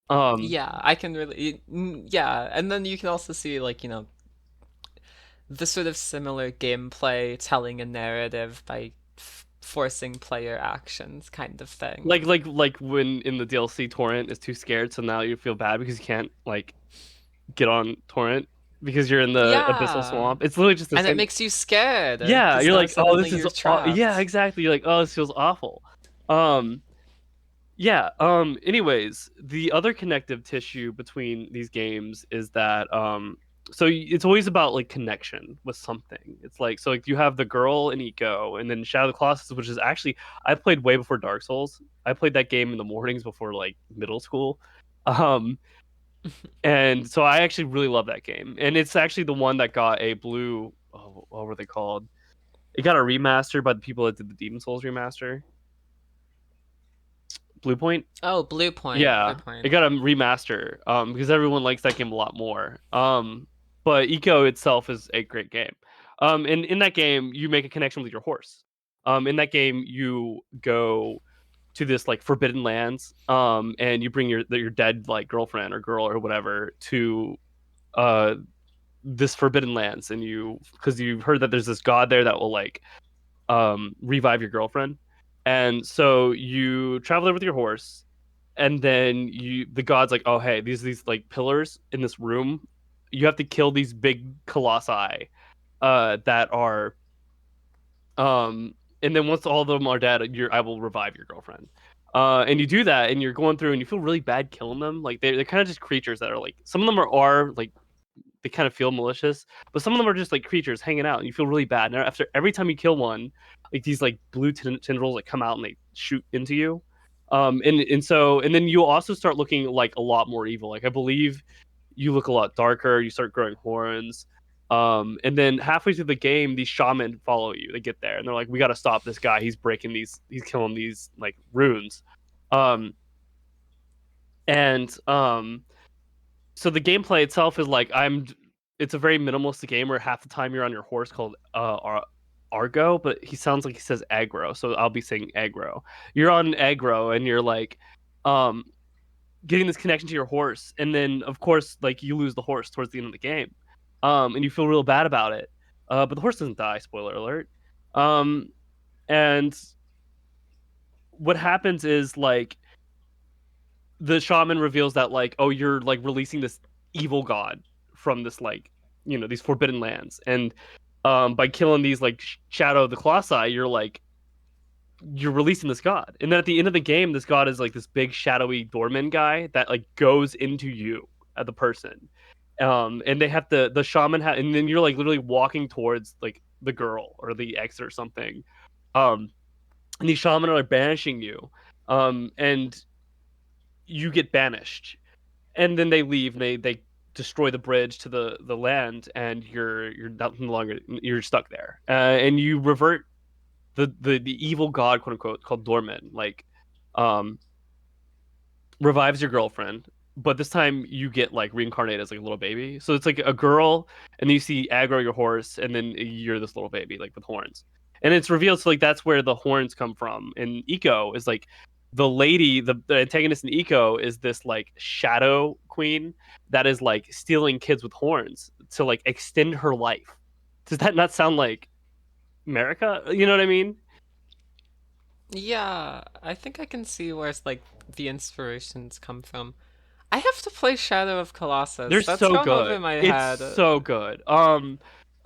Um, Yeah, I can yeah, and then you can also see like, the sort of similar gameplay telling a narrative by forcing player actions kind of thing. like when in the DLC torrent is too scared, so now you feel bad because you can't like get on torrent because you're in the abyssal Yeah. swamp. It's literally just the And it same. makes you scared Yeah, because you're now like, oh, suddenly this is you're yeah, trapped. exactly. You're like, oh, this feels awful. Um, Yeah. Anyways, the other connective tissue between these games is that so it's always about like connection with something. It's like so like you have the girl in Eco, and then Shadow of the Colossus, which is actually I played way before Dark Souls. I played that game in the mornings before like middle school. Um, and so I actually really love that game. And it's actually the one that got a blue what were they called? It got a remaster by the people that did the Demon Souls remaster. Blue Point. Oh, Blue Point, Blue Yeah, it Point. got a remaster because everyone likes that game a lot more. But Eco itself is a great game. And in that game, you make a connection with your horse. In that game, you go to this like forbidden lands, and you bring your dead like girlfriend or girl or whatever to uh this forbidden lands, and you because you've heard that there's this god there that will like revive your girlfriend, and so you travel there with your horse, and then the god's like, oh hey, these like pillars in this room, you have to kill these big colossi that are and then once all of them are dead, I will revive your girlfriend. And you do that, and you're going through, and you feel really bad killing them. Like they're kind of just creatures that are like some of them are like they kind of feel malicious, but some of them are just like creatures hanging out, and you feel really bad. And after every time you kill one, like these like blue tendrils like come out and they shoot into you. And then you also start looking like a lot more evil. Like I believe you look a lot darker. You start growing horns. And then halfway through the game, these shaman follow you. They get there and they're like, "We got to stop this guy. He's killing these like runes." Um, and So the gameplay itself is like It's a very minimalist game where half the time you're on your horse called Argo, but he sounds like he says aggro, so I'll be saying aggro. You're on aggro and you're like um getting this connection to your horse, and then of course like you lose the horse towards the end of the game, and you feel real bad about it. But the horse doesn't die. Spoiler alert. Um, and what happens is like the shaman reveals that like, oh, you're like releasing this evil god from this like these forbidden lands, and by killing these like shadow of the colossi, you're releasing this god. And then at the end of the game, this god is like this big shadowy doorman guy that like goes into you at the person. And they have the shaman and then you're like literally walking towards like the girl or the ex or something. um and these shaman are like banishing you, and you get banished, and then they leave and they destroy the bridge to the land, and you're not no longer, you're stuck there, and you revert the evil god, quote unquote, called Dorman, like um revives your girlfriend, but this time you get like reincarnated as like a little baby. So it's like a girl, and then you see aggro your horse, and then you're this little baby like with horns. And it's revealed, so like that's where the horns come from. And Eco is like the lady, the antagonist in Eco is this like shadow queen that is like stealing kids with horns to like extend her life. Does that not sound like America? You know what I mean? Yeah, I think I can see where like the inspirations come from. I have to play Shadow of They're Colossus. That's so gone over good. my It's head. so good.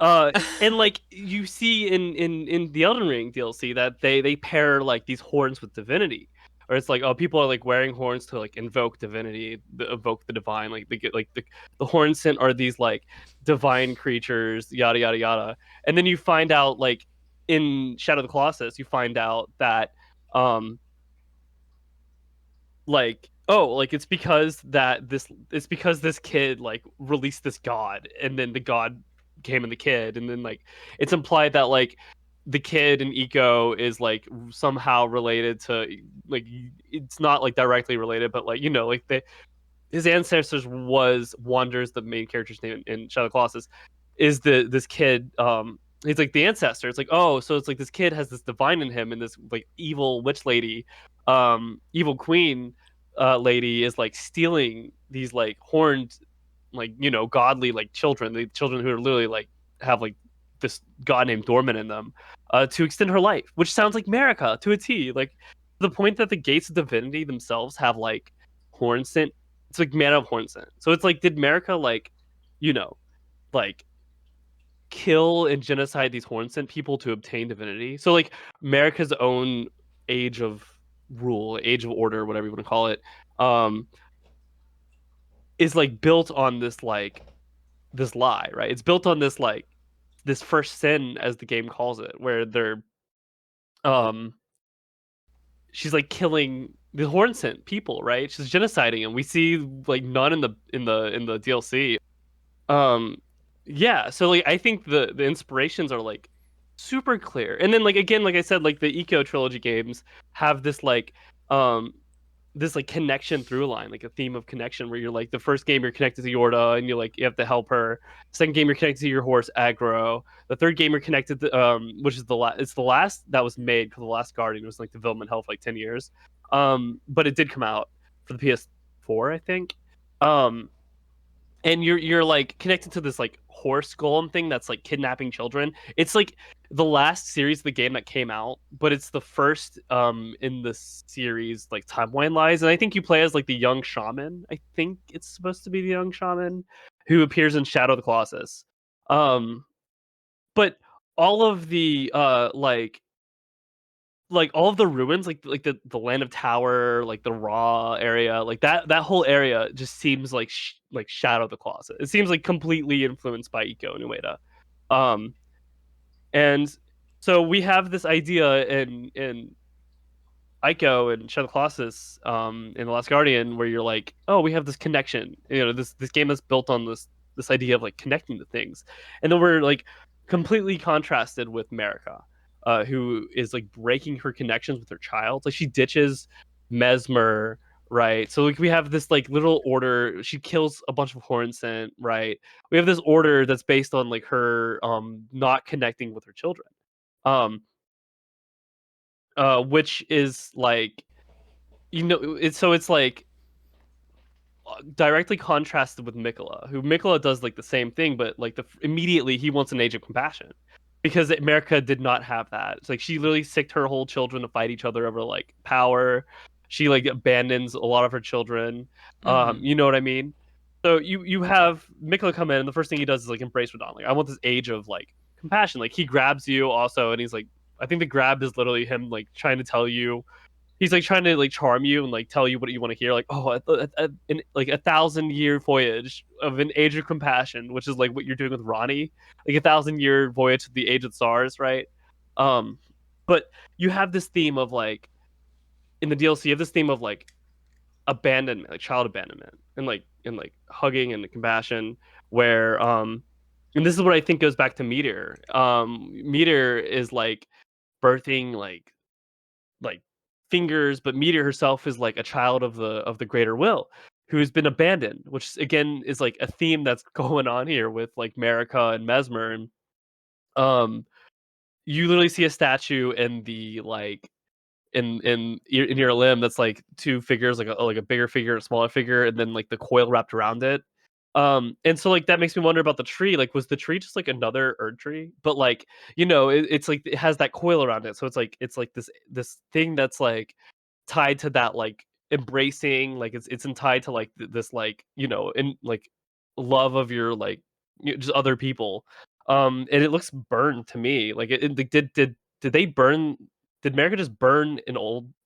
And like you see in the Elden Ring DLC that they pair like these horns with divinity, or it's like, oh, people are like wearing horns to like invoke divinity, evoke the divine. Like they get like the horn scent are these like divine creatures, yada yada yada. And then you find out like in Shadow of the Colossus, you find out that um like, oh, like it's because this kid like released this god, and then the god came in the kid, and then like it's implied that like the kid in Eco is like somehow related to, like, it's not like directly related, but like like his ancestors was Wanders, the main character's name in Shadow of the Colossus, is this kid. He's like the ancestor. It's like, oh, so it's like this kid has this divine in him, and this like evil witch lady, evil queen, lady is like stealing these like horned, like godly like children, the children who are literally like have like this god named Dorman in them, to extend her life, which sounds like America to a T. Like the point that the gates of divinity themselves have like horn scent. It's like man of horn scent. So it's like, did America like, you know, like kill and genocide these horn scent people to obtain divinity? So like America's own age of rule, age of order, whatever you want to call it, um, is like built on this like this lie, right? It's built on this like this first sin, as the game calls it, where they're um she's like killing the horn scent people, right? She's genociding, and we see like none in the DLC. Um, yeah, so like I think the inspirations are like super clear, and then like again, like I said, like the Eco trilogy games have um this like connection through line, like a theme of connection, where you're like, the first game you're connected to Yorda and you have to help her. Second game you're connected to your horse Aggro. The third game you're connected to, which is the last, it's the last that was made, because the last Guardian was like development hell for like 10 years. But it did come out for the PS4, I think. Um, and you're like connected to this like horse golem thing that's like kidnapping children. It's like the last series of the game that came out, but it's the first in the series like timeline lies. And I think you play as like the young shaman. I think it's supposed to be the young shaman who appears in Shadow of the Colossus. Um, but all of the like all of the ruins, like the land of Tower, like the raw area, like that whole area just seems like like Shadow of the Closet. It seems like completely influenced by Iko Ueda. Um, and so we have this idea in Ico and Shadow of the Colossus, in The Last Guardian, where you're like, oh, we have this connection. This game is built on this idea of like connecting to things, and then we're like completely contrasted with Marika, who is like breaking her connections with her child. Like she ditches Mesmer, right? So like we have this like little order. She kills a bunch of Hornsent, right? We have this order that's based on like her not connecting with her children. Um which is like, it's like directly contrasted with Miquella, who Miquella does like the same thing, but like immediately he wants an age of compassion because America did not have that. It's like she literally sicked her whole children to fight each other over like power. She like abandons a lot of her children. Mm-hmm. You know what I mean? So you have Miquella come in, and the first thing he does is like embrace Radahn. Like I want this age of like compassion. Like he grabs you also, and he's like, I think the grab is literally him like trying to tell you, he's like trying to like charm you and like tell you what you want to hear, like, oh, in like 1,000 year voyage of an age of compassion, which is like what you're doing with Ronnie, like 1,000 year voyage to the age of stars, right? um but you have this theme of like, in the DLC you have this theme of like abandonment, like child abandonment, and like hugging and compassion, where and this is what I think goes back to Metyr. Metyr is like birthing like fingers, but Metyr herself is like a child of the greater will who's been abandoned, which again is like a theme that's going on here with like Marika and Mesmer. And um you literally see a statue in the like in your limb that's like two figures, like a bigger figure, a smaller figure, and then like the coil wrapped around it. And so like that makes me wonder about the tree. Like, was the tree just like another Erdtree? But like, it's like it has that coil around it, so it's like this thing that's like tied to that like embracing, like it's tied to like this like in like love of your like just other people. And it looks burned to me. Like like, did they burn? Did America just burn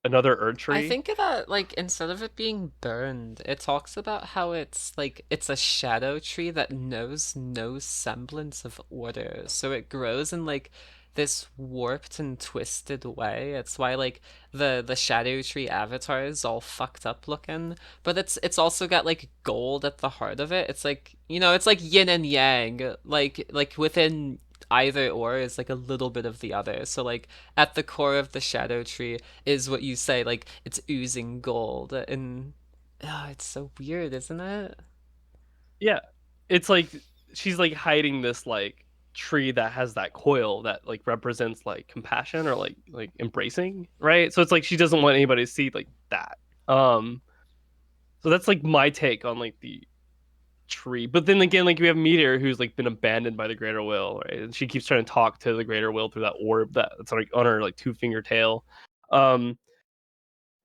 another Erd I tree? think that like instead of it being burned, it talks about how it's a shadow tree that knows no semblance of order. So it grows in like this warped and twisted way. It's why like the shadow tree avatar is all fucked up looking, but it's also got like gold at the heart of it. It's like, it's like yin and yang. Like within either or is like a little bit of the other. So like at the core of the shadow tree is what you say, like it's oozing gold, and it's so weird, isn't it? Yeah, it's like she's like hiding this like tree that has that coil that like represents like compassion or like embracing, right? So it's like she doesn't want anybody to see like that. Um, so that's like my take on like the tree. But then again, like we have Meteor who's like been abandoned by the Greater Will, right? And she keeps trying to talk to the Greater Will through that orb that's like on her like two-finger tail. Um,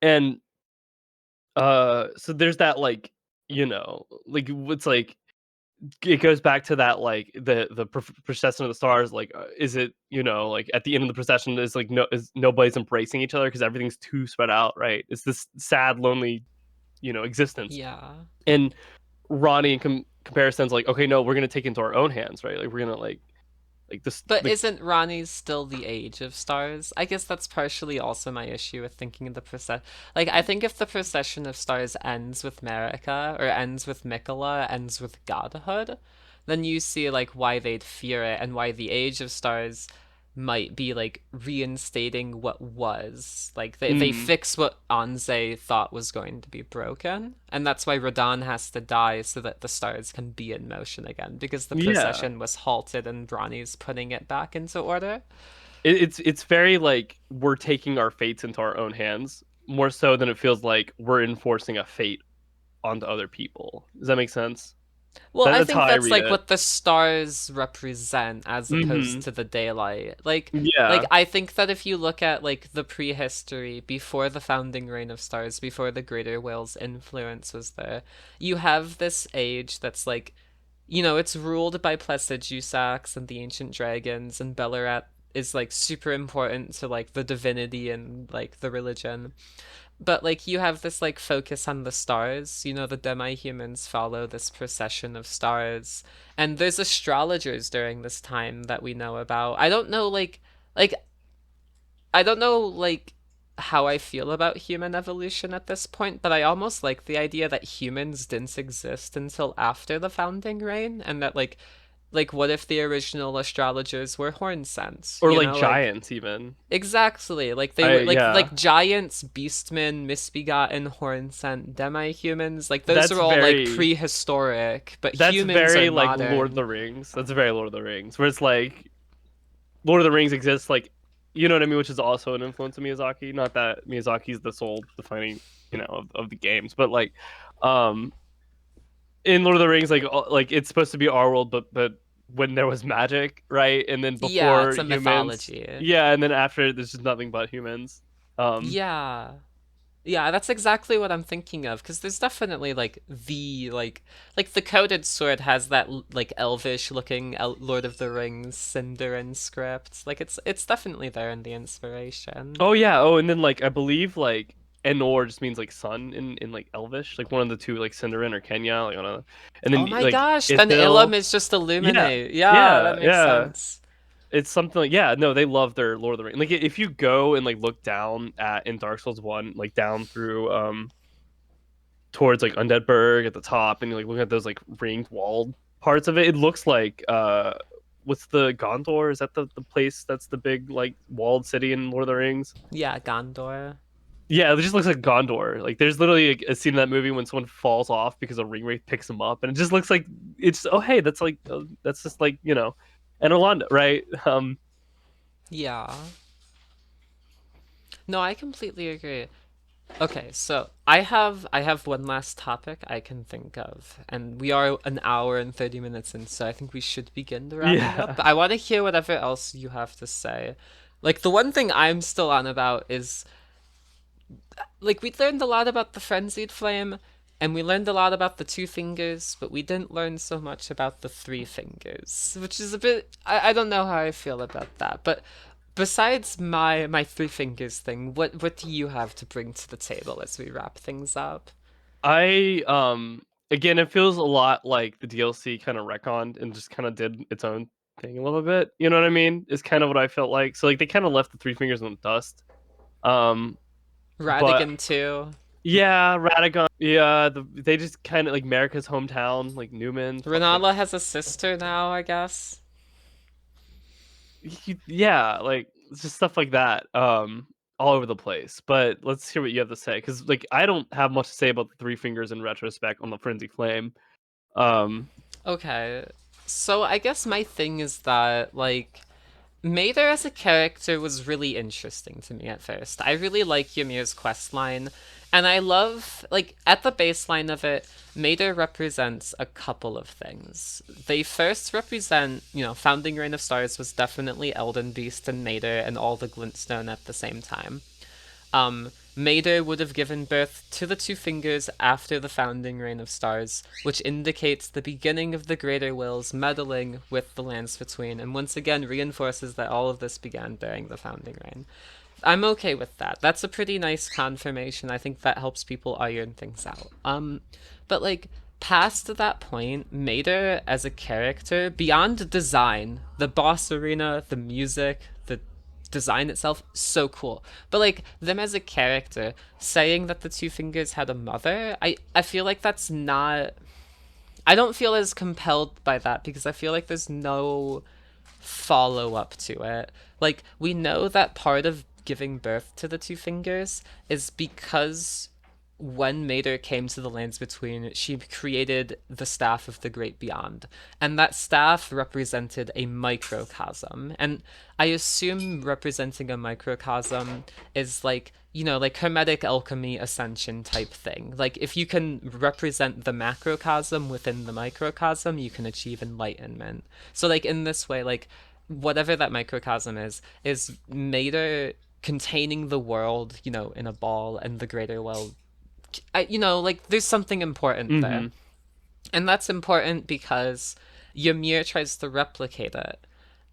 and so there's that like like it's like it goes back to that like the procession of the stars. Like is it like at the end of the procession is like is nobody's embracing each other because everything's too spread out, right? It's this sad lonely existence. Yeah. And Ronnie in comparison's like, okay, no, we're gonna take it into our own hands, right? Like we're gonna like this But the isn't Ronnie's still the age of stars? I guess that's partially also my issue with thinking of the procession. Like, I think if the procession of stars ends with Marika, or ends with Miquella, ends with godhood, then you see, like, why they'd fear it and why the age of stars might be, like, reinstating what was. Like, they mm, fix what Anze thought was going to be broken. And that's why Radahn has to die so that the stars can be in motion again, because the yeah. procession was halted and Ronnie's putting it back into order. It's very like we're taking our fates into our own hands more so than it feels like we're enforcing a fate onto other people. Does that make sense? Well, I That's how think I that's read like it. what the stars represent as opposed Hmm. to the daylight. Like Yeah. I think that if you look at like the prehistory before the founding reign of stars, before the greater whale's influence was there, you have this age that's like, it's ruled by Plesidjusax and the ancient dragons, and Bellarat is like super important to like the divinity and like the religion. But like you have this like focus on the stars, the demi-humans follow this procession of stars, and there's astrologers during this time that we know about. I don't know like I don't know like how I feel about human evolution at this point, but I almost like the idea that humans didn't exist until after the founding reign, and that like what if the original astrologers were horn sense, Or you like know, like giants even. exactly, like they I were yeah. like giants, beastmen, misbegotten, horn sent demi-humans, like those That's are all like very prehistoric, but that's humans are very like Lord of modern. the Rings. That's very Lord of the Rings, where it's like Lord of the Rings exists like you know what I mean, which is also an influence of Miyazaki. Not that Miyazaki's the sole defining, of the games, but like um in Lord of the Rings, like it's supposed to be our world, but when there was magic, right? And then Yeah, before it's a humans, mythology. yeah, and then after there's just nothing but humans. Um Yeah. Yeah, that's exactly what I'm thinking of because there's definitely like the coded sword has that like elvish looking Lord of the Rings Sindarin script. Like it's definitely there in the inspiration. oh yeah, oh and then like I believe like Enor just means like sun in like Elvish, like one of the two, like Sindarin or Kenya, like on a, and Oh then my like gosh, then Ilum Ithil, is just yeah, illuminate. Yeah, yeah, that makes yeah. sense. It's something like, yeah, no, they love their Lord of the Rings. Like if you go and like look down at in Dark Souls 1, like down through towards like Undeadburg at the top, and you like look at those like ringed walled parts of it, it looks like what's the Gondor? Is that the place that's the big like walled city in Lord of the Rings? Yeah, Gondor. Yeah, it just looks like Gondor. Like there's literally a scene in that movie when someone falls off because a ring wraith picks him up, and it just looks like it's, oh hey, that's like that's just like and Orlando, right? Yeah. No, I completely agree. Okay, so I have one last topic I can think of, and we are an hour and 30 minutes in, so I think we should begin the wrapping up. Yeah. But I want to hear whatever else you have to say. Like the one thing I'm still on about is like we learned a lot about the frenzied flame, and we learned a lot about the two fingers, but we didn't learn so much about the three fingers, which is a bit I don't know how I feel about that. But besides my three fingers thing, what do you have to bring to the table as we wrap things up? I again, it feels a lot like the DLC kind of retconned and just kind of did its own thing a little bit. You know what I mean? Is kind of what I felt like. So like they kind of left the three fingers in the dust. Um, but Radigan too. yeah, Radagon. Yeah, they just kind of like America's hometown, like Newman. Like Renala has a sister now, I guess. yeah, like it's just stuff like that. All over the place. But let's hear what you have to say, because like I don't have much to say about the three fingers in retrospect on the Frenzy Flame. Um, Okay. So I guess my thing is that like Metyr as a character was really interesting to me at first. I really like Ymir's quest line, and I love, like, at the baseline of it, Metyr represents a couple of things. They first represent, Founding Reign of Stars was definitely Elden Beast and Metyr and all the Glintstone at the same time. Metyr would have given birth to the two fingers after the founding reign of stars, which indicates the beginning of the greater wills meddling with the lands between, and once again reinforces that all of this began during the founding reign. I'm okay with that. That's a pretty nice confirmation. I think that helps people iron things out. But like past that point, Metyr as a character, beyond design, the boss arena, the music, the design itself, so cool. But like them as a character, saying that the two fingers had a mother, I feel like that's not. I don't feel as compelled by that because I feel like there's no follow up to it. Like, we know that part of giving birth to the two fingers is because when Metyr came to the lands between, she created the Staff of the Great Beyond. And that staff represented a microcosm. And I assume representing a microcosm is like, like Hermetic alchemy ascension type thing. Like, if you can represent the macrocosm within the microcosm, you can achieve enlightenment. So, like, in this way, like, whatever that microcosm is Metyr containing the world, in a ball, and the greater world, like there's something important there. mhm. And that's important because Ymir tries to replicate it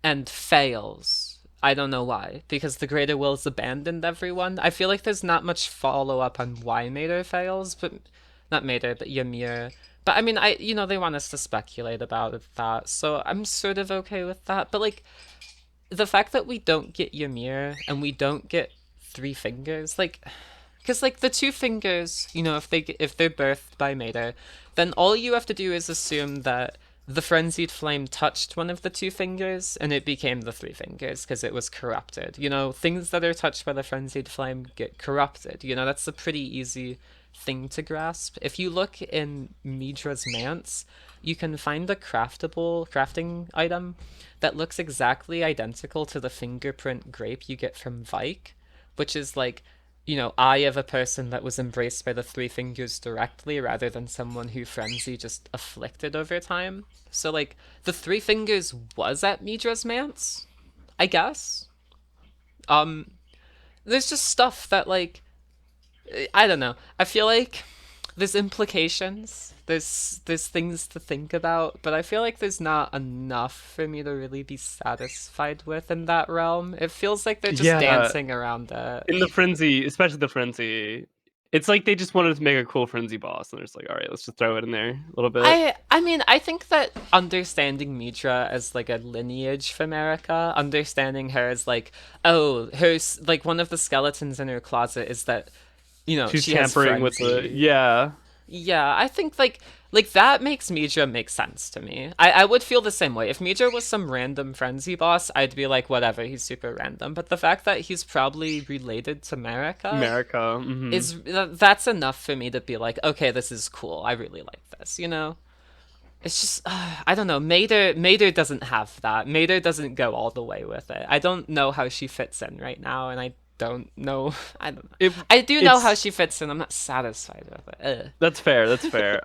and fails. I don't know why. Because the Greater Will's abandoned everyone. I feel like there's not much follow up on why Metyr fails, but not Metyr, but Ymir. But I mean, they want us to speculate about that, so I'm sort of okay with that. But like, the fact that we don't get Ymir and we don't get three fingers? Like, because like the two fingers, if they're birthed by Metyr, then all you have to do is assume that the frenzied flame touched one of the two fingers and it became the three fingers because it was corrupted. Things that are touched by the frenzied flame get corrupted. That's a pretty easy thing to grasp. If you look in Midra's Manse, you can find a craftable crafting item that looks exactly identical to the fingerprint grape you get from Vike, which is like, eye of a person that was embraced by the three fingers directly rather than someone who frenzy just afflicted over time. So like the three fingers was at Midra's Manse, I guess. Um there's just stuff that like I don't know. I feel like there's implications. There's things to think about, but I feel like there's not enough for me to really be satisfied with in that realm. It feels like they're just Yeah, dancing around it. in the frenzy, especially the frenzy, it's like they just wanted to make a cool frenzy boss, and they're just like, all right, let's just throw it in there a little bit. I mean, I think that understanding Mitra as like a lineage for America, understanding her as like, oh, like one of the skeletons in her closet is that, She's she has tampering with the frenzy. yeah. Yeah, I think like that makes Mitra make sense to me. I would feel the same way. If Mitra was some random frenzy boss, I'd be like, whatever, he's super random. But the fact that he's probably related to America America. that's enough for me to be like, okay, this is cool. I really like this. It's just I don't know. Metyr doesn't have that. Metyr doesn't go all the way with it. I don't know how she fits in right now, and I don't know. I don't know. It I do know how it's she fits in. I'm not satisfied with it. Ugh. That's fair. That's fair.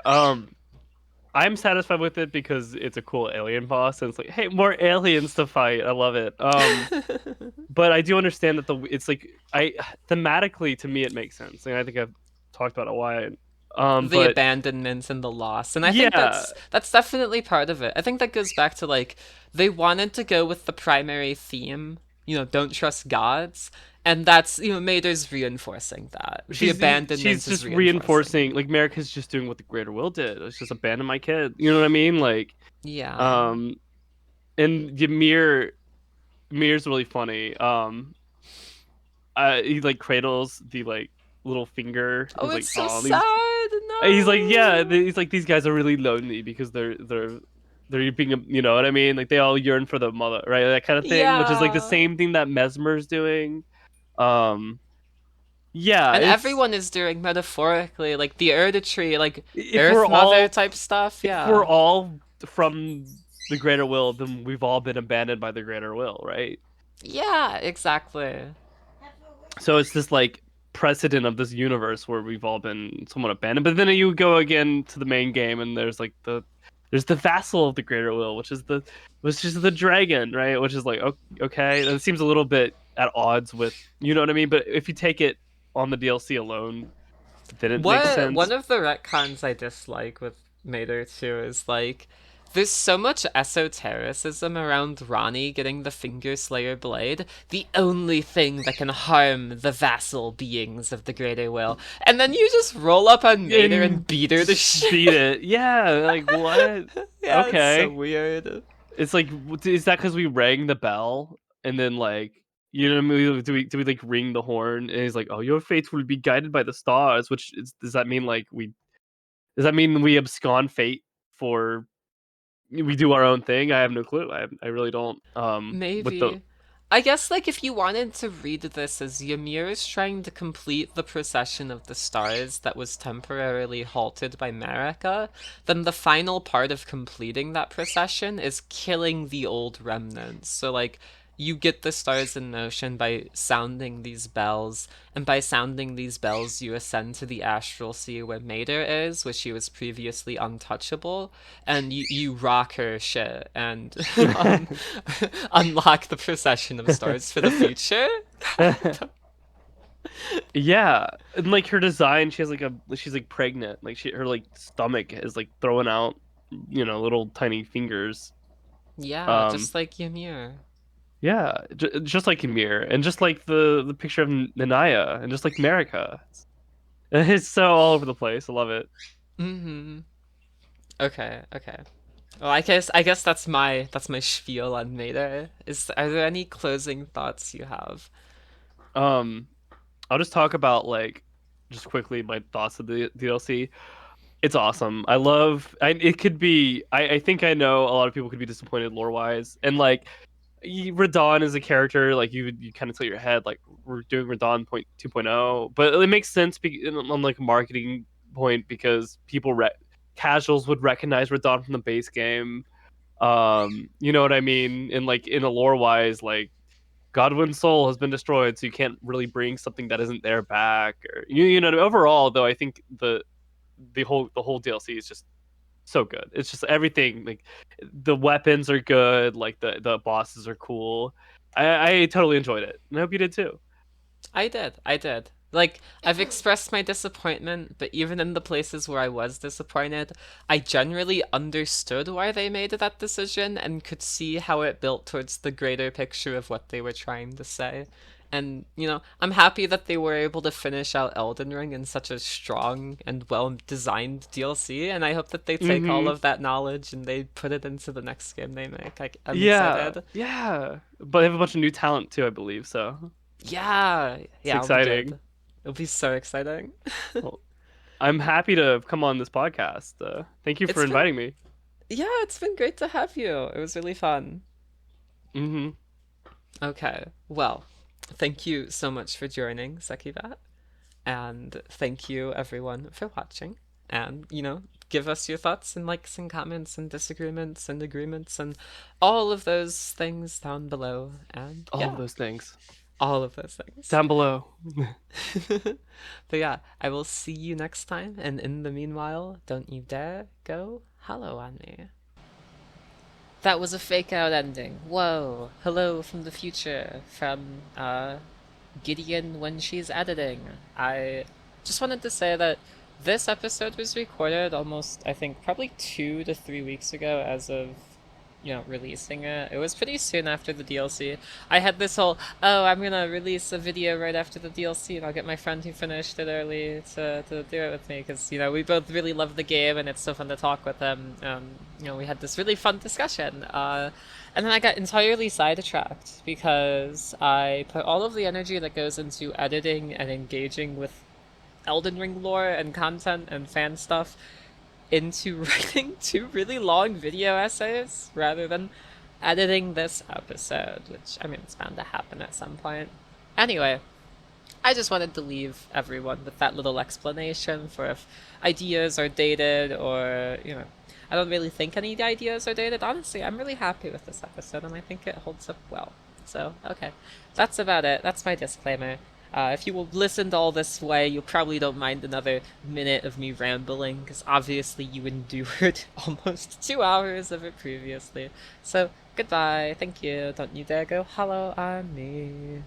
I'm satisfied with it because it's a cool alien boss, and it's like, hey, more aliens to fight. I love it. But I do understand that it's like I thematically to me it makes sense, and I think I've talked about it why. The But abandonment and the loss, and I think yeah, that's definitely part of it. I think that goes back to like they wanted to go with the primary theme, don't trust gods, and that's Mater's reinforcing that. The she's abandonment is just reinforcing. reinforcing like America's just doing what the Greater Will did. It's just abandon my kid. You know what I mean? Like, Yeah. um, and Mir's really funny. He like cradles the like little finger. Oh, He's it's like, so oh, these. sad. He's like, yeah. No. He's like, these guys are really lonely because they're being, you know what I mean? Like they all yearn for the mother, right? That kind of thing, which is like the Yeah. same thing that Mesmer's doing. Um, yeah, And it's everyone is doing metaphorically, like the Erdtree, like if we're Earth Mother all type stuff. if we're Yeah. all from the greater will, then we've all been abandoned by the greater will, right? Yeah, exactly. So it's this like precedent of this universe where we've all been somewhat abandoned. But then you go again to the main game, and there's the vassal of the greater will, which is the dragon, right? Which is like okay, and it seems a little bit at odds with you know what I mean. But if you take it on the DLC alone, then it makes What sense. one of the retcons I dislike with Mater too is like there's so much esotericism around Ronnie getting the Finger Slayer blade, the only thing that can harm the vassal beings of the Greater Will. And then you just roll up on Mater and And beat her to just shit. beat it. Yeah, like what? Yeah, it's so Okay. weird. It's like, is that because we rang the bell and then like, you know, what I mean? Do we like ring the horn? And he's like, oh, your fates will be guided by the stars. Does that mean like does that mean we abscond fate for we do our own thing? I have no clue. I really don't. With the Maybe. I guess, like, if you wanted to read this as Ymir is trying to complete the procession of the stars that was temporarily halted by Marika, then the final part of completing that procession is killing the old remnants. So, like, you get the stars in motion by sounding these bells, and by sounding these bells, you ascend to the astral sea where Metyr is, where she was previously untouchable, and you rock her shit and unlock the procession of stars for the future. yeah, and like her design, she's like pregnant. Like her like stomach is like throwing out, little tiny fingers. Yeah, Um, just like Ymir. Yeah, just like Ymir, and just like the picture of Nanaya, and just like Marika. It's so all over the place. I love it. Mm-hmm. Okay, okay. Well, I guess that's my spiel on Mater. Are there any closing thoughts you have? Um, I'll just talk about like just quickly my thoughts of the DLC. It's awesome. I love. It could be. I think I know a lot of people could be disappointed lore wise, and like Radahn is a character like you kind of tilt your head like we're doing Radahn point 2.0, but it makes sense on like a marketing point because casuals would recognize Radahn from the base game. You know what I mean? And like in a lore wise, like Godwin's soul has been destroyed, so you can't really bring something that isn't there back. Or you know. Overall, though, I think the whole DLC is just so good. It's just everything. Like the weapons are good. Like the bosses are cool. I totally enjoyed it, and I hope you did too. I did. I did. Like, I've expressed my disappointment, but even in the places where I was disappointed, I generally understood why they made that decision and could see how it built towards the greater picture of what they were trying to say. And, I'm happy that they were able to finish out Elden Ring in such a strong and well designed DLC, and I hope that they take all Mm-hmm. of that knowledge and they put it into the next game they make. I'm Yeah, excited. yeah. But they have a bunch of new talent too, I believe. So Yeah, it's yeah, I'll be exciting. good. It'll be so exciting. Well, I'm happy to come on this podcast. Thank you for It's been, inviting me. yeah, it's been great to have you. It was really fun. Mm-hmm. Okay, well, thank you so much for joining, Sekibat, and thank you everyone for watching. And, give us your thoughts and likes and comments and disagreements and agreements and all of those things down below. And All of yeah, those things all of those things. down below. But yeah, I will see you next time, and in the meanwhile, don't you dare go hello on me. That was a fake out ending. Whoa. Hello from the future. From Gideon when she's editing. I just wanted to say that this episode was recorded almost, I think, probably 2 to 3 weeks ago as of, releasing it. It was pretty soon after the DLC. I had this whole, oh, I'm gonna release a video right after the DLC and I'll get my friend who finished it early to do it with me because, we both really love the game and it's so fun to talk with him. We had this really fun discussion. And then I got entirely sidetracked because I put all of the energy that goes into editing and engaging with Elden Ring lore and content and fan stuff into writing two really long video essays rather than editing this episode, which, I mean, it's bound to happen at some point. Anyway, I just wanted to leave everyone with that little explanation for if ideas are dated or, I don't really think any ideas are dated. Honestly, I'm really happy with this episode and I think it holds up well. So, okay. That's about it. That's my disclaimer. If you will listen to all this way, you probably don't mind another minute of me rambling, because obviously you endured almost 2 hours of it previously. So, goodbye, thank you, don't you dare go hello on me.